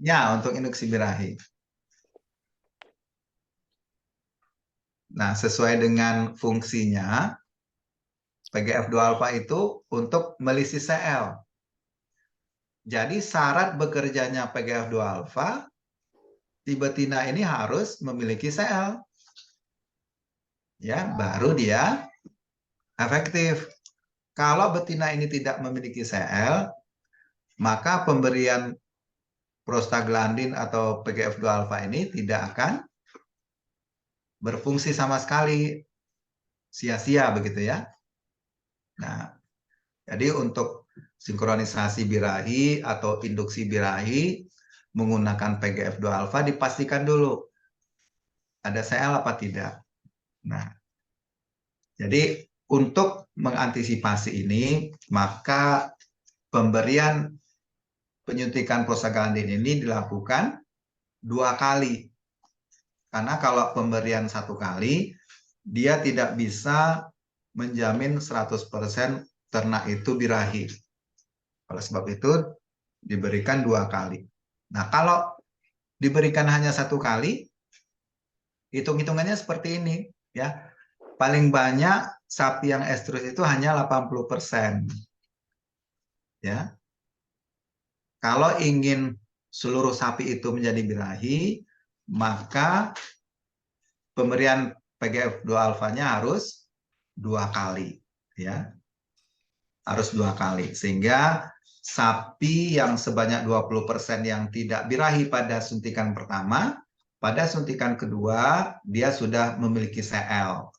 Ya, untuk induksi birahi. Nah, sesuai dengan fungsinya, PGF2 alfa itu untuk melisis sel. Jadi syarat bekerjanya PGF2 alfa, si betina ini harus memiliki sel. Ya, baru dia efektif. Kalau betina ini tidak memiliki sel, maka pemberian prostaglandin atau PGF2 alfa ini tidak akan berfungsi sama sekali, sia-sia begitu ya. Nah, jadi untuk sinkronisasi birahi atau induksi birahi menggunakan PGF2 alfa dipastikan dulu ada sel apa tidak. Nah, jadi untuk mengantisipasi ini, maka pemberian penyuntikan prostaglandin ini dilakukan 2 kali. Karena kalau pemberian 1 kali, dia tidak bisa menjamin 100% ternak itu birahi. Oleh sebab itu, diberikan 2 kali. Nah, kalau diberikan hanya 1 kali, hitung-hitungannya seperti ini, ya. Paling banyak sapi yang estrus itu hanya 80%. Ya. Kalau ingin seluruh sapi itu menjadi birahi, maka pemberian PGF2 alfanya harus 2 kali, ya. Harus 2 kali, sehingga sapi yang sebanyak 20% yang tidak birahi pada suntikan pertama, pada suntikan kedua dia sudah memiliki CL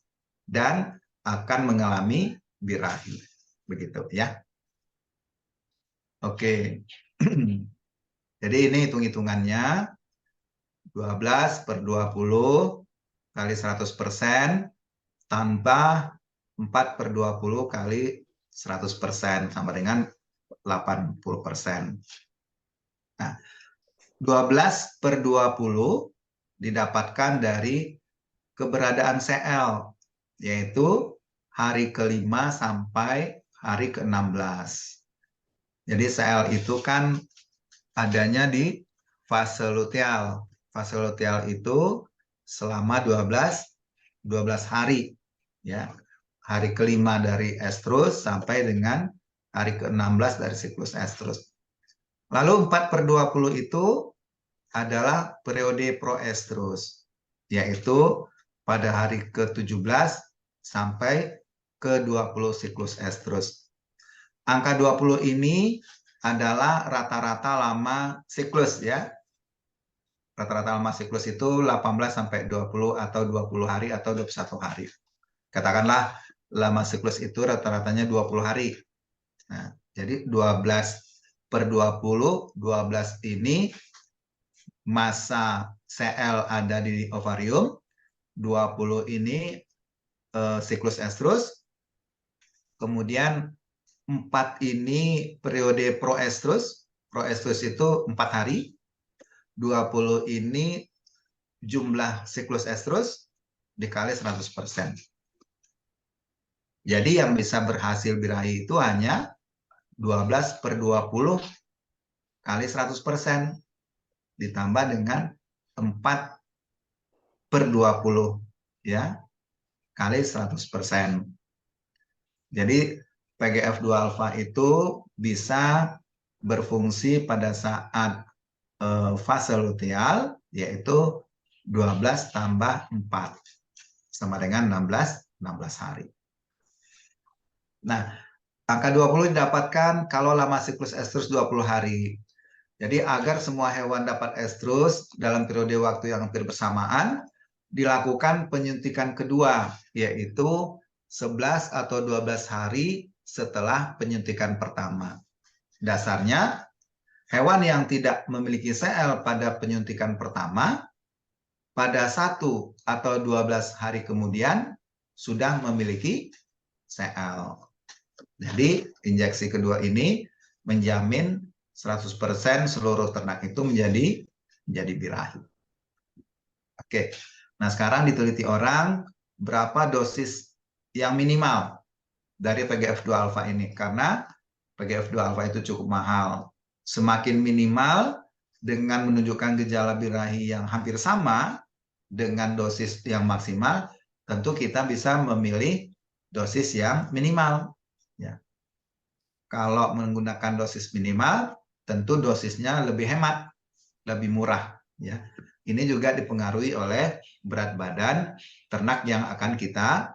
dan akan mengalami birahi, begitu ya. Oke. Jadi ini hitung-hitungannya 12/20 kali 100% tambah 4/20 kali 100% sama dengan 80%. Nah, 12/20 didapatkan dari keberadaan CL, yaitu hari ke-5 sampai hari ke-16. Jadi CL itu kan adanya di fase luteal. Fase luteal itu selama 12 hari, ya. Hari ke-5 dari estrus sampai dengan hari ke-16 dari siklus estrus. Lalu 4/20 itu adalah periode proestrus, yaitu pada hari ke-17 sampai ke-20 siklus estrus. Angka 20 ini adalah rata-rata lama siklus, ya. Rata-rata lama siklus itu 18 sampai 20 atau 20 hari atau 21 hari. Katakanlah lama siklus itu rata-ratanya 20 hari. Nah, jadi 12/20, 12 ini masa CL ada di ovarium, 20 ini siklus estrus, kemudian 4 ini periode proestrus, proestrus itu 4 hari, 20 ini jumlah siklus estrus dikali 100%. Jadi yang bisa berhasil birahi itu hanya 12/20 kali 100% ditambah dengan 4/20, ya, kali 100%. Jadi PGF2 alfa itu bisa berfungsi pada saat fase luteal, yaitu 12 tambah 4 sama dengan 16 hari. Nah, angka 20 didapatkan kalau lama siklus estrus 20 hari. Jadi agar semua hewan dapat estrus dalam periode waktu yang hampir bersamaan, dilakukan penyuntikan kedua, yaitu 11 atau 12 hari setelah penyuntikan pertama. Dasarnya, hewan yang tidak memiliki CL pada penyuntikan pertama, pada 1 atau 12 hari kemudian sudah memiliki CL. Jadi injeksi kedua ini menjamin 100% seluruh ternak itu menjadi birahi. Oke, nah sekarang diteliti orang berapa dosis yang minimal dari PGF2 alfa ini, karena PGF2 alfa itu cukup mahal. Semakin minimal dengan menunjukkan gejala birahi yang hampir sama dengan dosis yang maksimal, tentu kita bisa memilih dosis yang minimal. Ya. Kalau menggunakan dosis minimal, tentu dosisnya lebih hemat, lebih murah. Ya. Ini juga dipengaruhi oleh berat badan ternak yang akan kita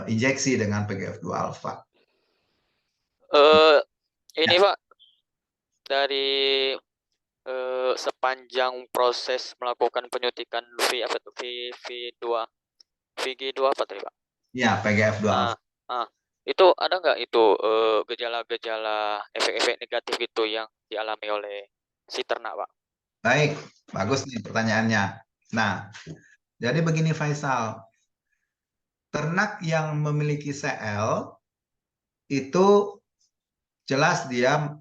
injeksi dengan PGF2 alfa. Ini Pak, dari sepanjang proses melakukan penyuntikan VG2 apa tadi Pak? Ya, PGF2 alfa. Itu ada nggak itu gejala-gejala efek-efek negatif itu yang dialami oleh si ternak Pak? Baik, bagus nih pertanyaannya. Nah, jadi begini Faisal, ternak yang memiliki CL itu jelas dia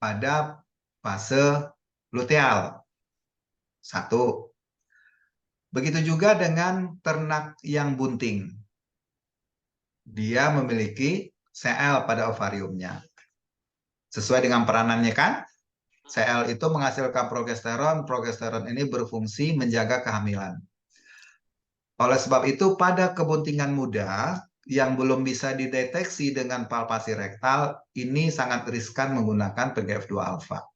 pada fase luteal. 1. Begitu juga dengan ternak yang bunting. Dia memiliki CL pada ovariumnya. Sesuai dengan peranannya kan? CL itu menghasilkan progesteron, progesteron ini berfungsi menjaga kehamilan. Oleh sebab itu pada kebuntingan muda yang belum bisa dideteksi dengan palpasi rektal, ini sangat riskan menggunakan PGF2 alfa.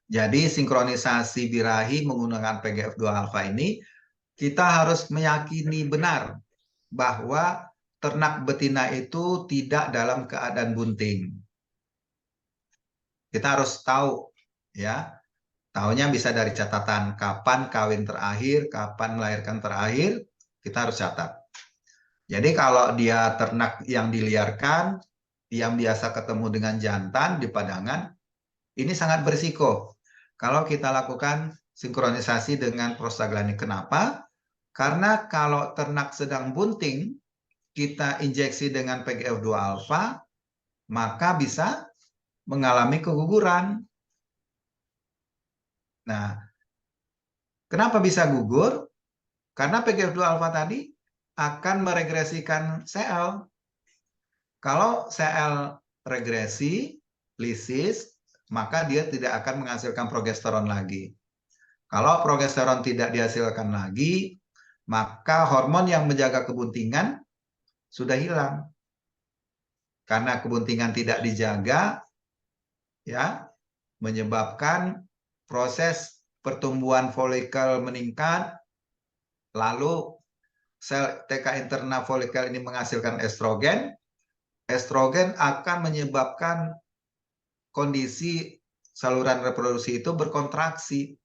Jadi sinkronisasi birahi menggunakan PGF2 alfa ini, kita harus meyakini benar bahwa ternak betina itu tidak dalam keadaan bunting. Kita harus tahu, ya. Tahunya bisa dari catatan kapan kawin terakhir, kapan melahirkan terakhir, kita harus catat. Jadi kalau dia ternak yang diliarkan, yang biasa ketemu dengan jantan di padangan, ini sangat berisiko. Kalau kita lakukan sinkronisasi dengan prostaglandin. Kenapa? Karena kalau ternak sedang bunting, kita injeksi dengan PGF2 alfa, maka bisa mengalami keguguran. Nah, Kenapa bisa gugur? Karena PGF2 alfa tadi akan meregresikan sel. Kalau sel regresi, lisis, maka dia tidak akan menghasilkan progesteron lagi. Kalau progesteron tidak dihasilkan lagi, maka hormon yang menjaga kebuntingan sudah hilang. Karena kebuntingan tidak dijaga, ya, menyebabkan proses pertumbuhan folikel meningkat, lalu sel TK internal folikel ini menghasilkan estrogen. Estrogen akan menyebabkan kondisi saluran reproduksi itu berkontraksi.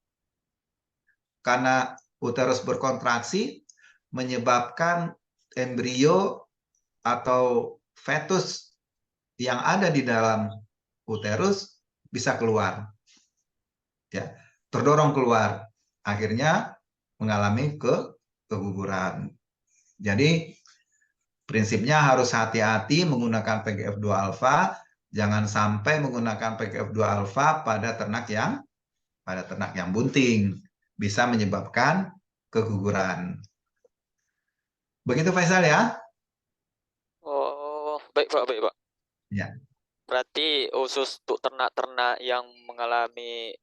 Karena uterus berkontraksi menyebabkan embrio atau fetus yang ada di dalam uterus bisa keluar. Ya, terdorong keluar. Akhirnya mengalami keguguran. Jadi prinsipnya harus hati-hati menggunakan PGF2 alfa, jangan sampai menggunakan PGF2 alfa pada ternak yang bunting, bisa menyebabkan keguguran. Begitu Faisal ya? Oh, baik Pak, baik Pak. Ya. Berarti khusus untuk ternak-ternak yang mengalami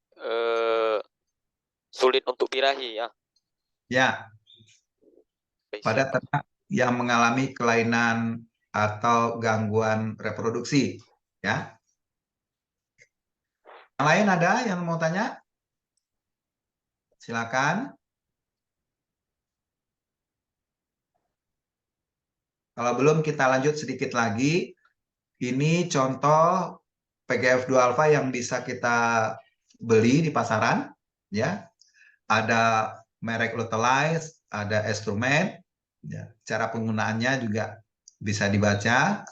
sulit untuk birahi ya. Ya, Baik, pada siap, Pak. ternak yang mengalami kelainan atau gangguan reproduksi, ya. Yang lain ada yang mau tanya? Silakan. Kalau belum kita lanjut sedikit lagi. Ini contoh PGF2 alfa yang bisa kita beli di pasaran, ya. Ada merek Lutalize, ada Estrumed, ya. Cara penggunaannya juga bisa dibaca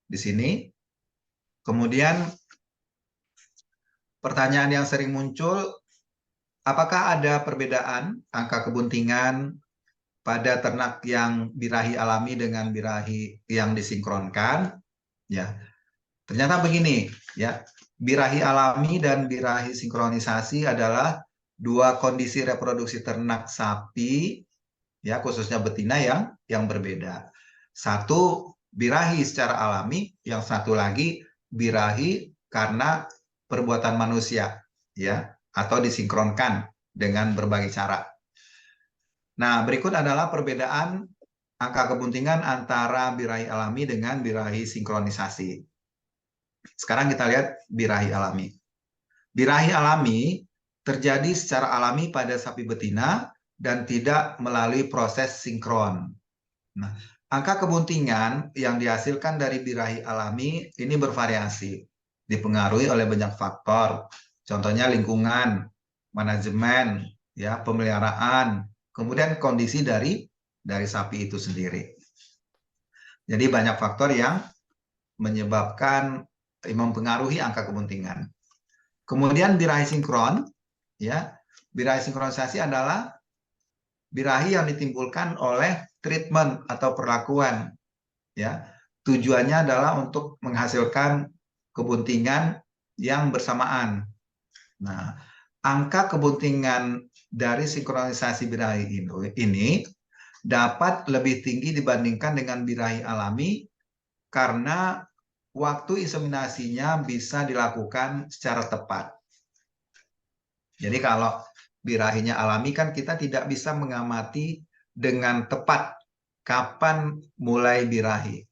di sini. Kemudian pertanyaan yang sering muncul, apakah ada perbedaan angka kebuntingan pada ternak yang birahi alami dengan birahi yang disinkronkan? Ya, ternyata begini, ya. Birahi alami dan birahi sinkronisasi adalah dua kondisi reproduksi ternak sapi, ya, khususnya betina yang berbeda. Satu birahi secara alami, yang satu lagi birahi karena perbuatan manusia, ya, atau disinkronkan dengan berbagai cara. Nah, berikut adalah perbedaan angka kebuntingan antara birahi alami dengan birahi sinkronisasi. Sekarang kita lihat birahi alami. Birahi alami terjadi secara alami pada sapi betina dan tidak melalui proses sinkron. Nah, angka kebuntingan yang dihasilkan dari birahi alami ini bervariasi, dipengaruhi oleh banyak faktor. Contohnya lingkungan, manajemen, ya, pemeliharaan, kemudian kondisi dari sapi itu sendiri. Jadi banyak faktor yang menyebabkan mempengaruhi angka kebuntingan. Kemudian birahi sinkron, ya, birahi sinkronisasi adalah birahi yang ditimbulkan oleh treatment atau perlakuan, ya. Tujuannya adalah untuk menghasilkan kebuntingan yang bersamaan. Nah, angka kebuntingan dari sinkronisasi birahi ini dapat lebih tinggi dibandingkan dengan birahi alami karena waktu inseminasinya bisa dilakukan secara tepat. Jadi kalau birahinya alami kan kita tidak bisa mengamati dengan tepat kapan mulai birahi.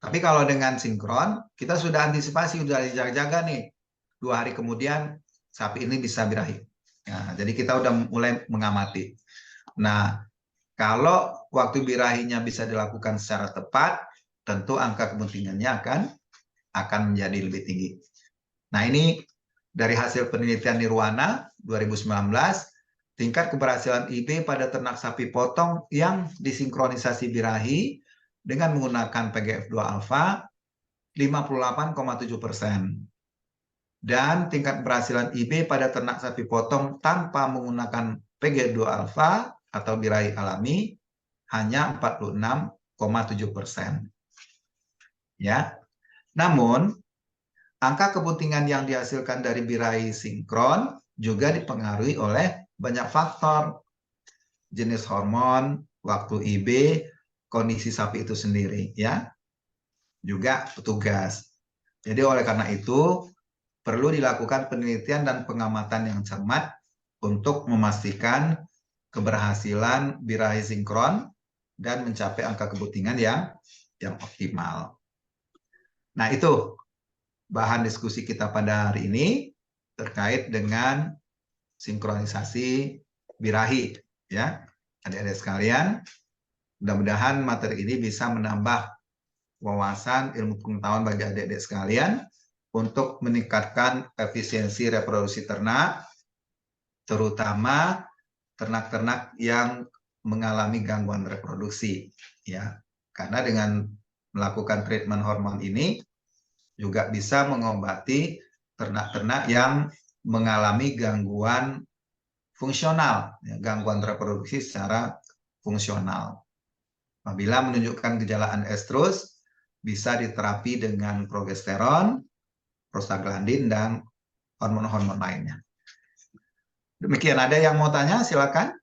Tapi kalau dengan sinkron, kita sudah antisipasi, sudah jaga-jaga nih. 2 hari kemudian sapi ini bisa birahi. Nah, jadi kita udah mulai mengamati. Nah, kalau waktu birahinya bisa dilakukan secara tepat, tentu angka kebuntingannya akan menjadi lebih tinggi. Nah, ini dari hasil penelitian Nirwana 2019, tingkat keberhasilan IB pada ternak sapi potong yang disinkronisasi birahi dengan menggunakan PGF2 alfa 58,7%. Dan tingkat keberhasilan IB pada ternak sapi potong tanpa menggunakan PGF2 alfa atau birahi alami hanya 46,7%. Ya. Namun angka kebuntingan yang dihasilkan dari birahi sinkron juga dipengaruhi oleh banyak faktor, jenis hormon, waktu IB, kondisi sapi itu sendiri, ya, juga petugas. Jadi oleh karena itu perlu dilakukan penelitian dan pengamatan yang cermat untuk memastikan keberhasilan birahi sinkron dan mencapai angka kebutingan yang optimal. Nah, itu bahan diskusi kita pada hari ini terkait dengan sinkronisasi birahi, ya, adik-adik sekalian. Mudah-mudahan materi ini bisa menambah wawasan ilmu pengetahuan bagi adik-adik sekalian untuk meningkatkan efisiensi reproduksi ternak, terutama ternak-ternak yang mengalami gangguan reproduksi, ya. Karena dengan melakukan treatment hormon ini juga bisa mengobati ternak-ternak yang mengalami gangguan fungsional, ya, gangguan reproduksi secara fungsional. Apabila menunjukkan gejala anestrus, bisa diterapi dengan progesteron, prostaglandin, dan hormon-hormon lainnya. Demikian, ada yang mau tanya? Silakan.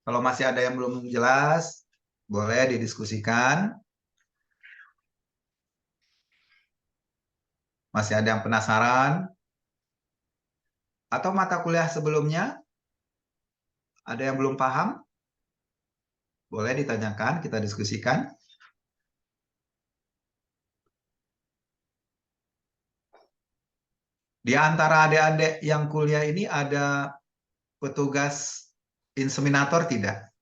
Kalau masih ada yang belum jelas, boleh didiskusikan. Masih ada yang penasaran? Atau mata kuliah sebelumnya? Ada yang belum paham? Boleh ditanyakan, kita diskusikan. Di antara adik-adik yang kuliah ini ada petugas inseminator tidak?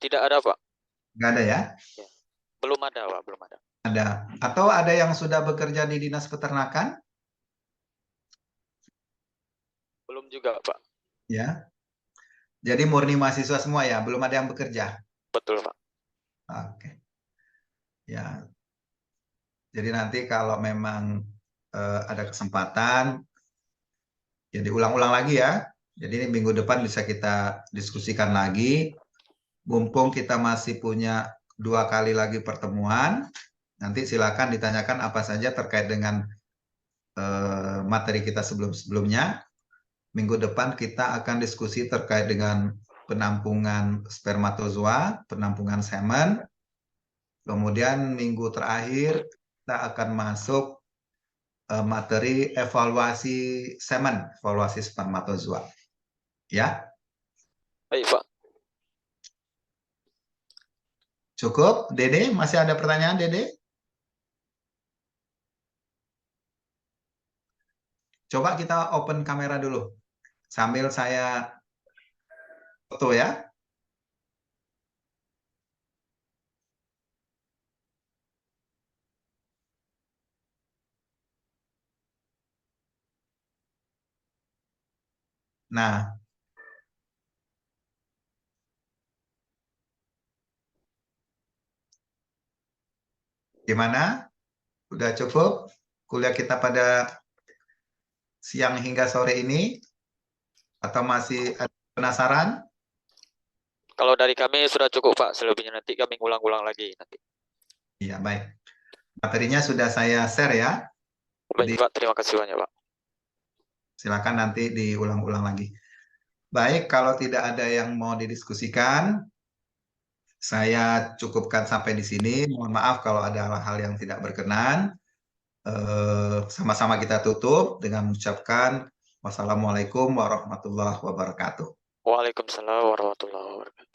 Tidak ada, Pak. Nggak ada ya? Belum ada, Pak. Belum ada. Ada. Atau ada yang sudah bekerja di Dinas Peternakan? Belum juga, Pak. Ya. Jadi murni mahasiswa semua ya? Belum ada yang bekerja? Betul, Pak. Oke. Ya. Jadi nanti kalau memang ada kesempatan, ya diulang-ulang lagi ya. Jadi ini minggu depan bisa kita diskusikan lagi. Mumpung kita masih punya 2 kali lagi pertemuan, nanti silakan ditanyakan apa saja terkait dengan materi kita sebelum-sebelumnya. Minggu depan kita akan diskusi terkait dengan penampungan spermatozoa, penampungan semen. Kemudian minggu terakhir kita akan masuk materi evaluasi semen, evaluasi spermatozoa. Ya. Baik, Pak. Cukup, Dede? Masih ada pertanyaan, Dede? Coba kita open kamera dulu. Sambil saya foto ya. Nah, gimana? Udah cukup kuliah kita pada siang hingga sore ini? Atau masih ada penasaran? Kalau dari kami sudah cukup, Pak. Selebihnya nanti kami ulang-ulang lagi nanti. Iya, baik. Materinya sudah saya share ya. Baik, Pak. Terima kasih banyak, Pak. Silakan nanti diulang-ulang lagi. Baik, kalau tidak ada yang mau didiskusikan, saya cukupkan sampai di sini. Mohon maaf kalau ada hal-hal yang tidak berkenan. Sama-sama kita tutup dengan mengucapkan wassalamualaikum warahmatullahi wabarakatuh. Waalaikumsalam warahmatullahi wabarakatuh.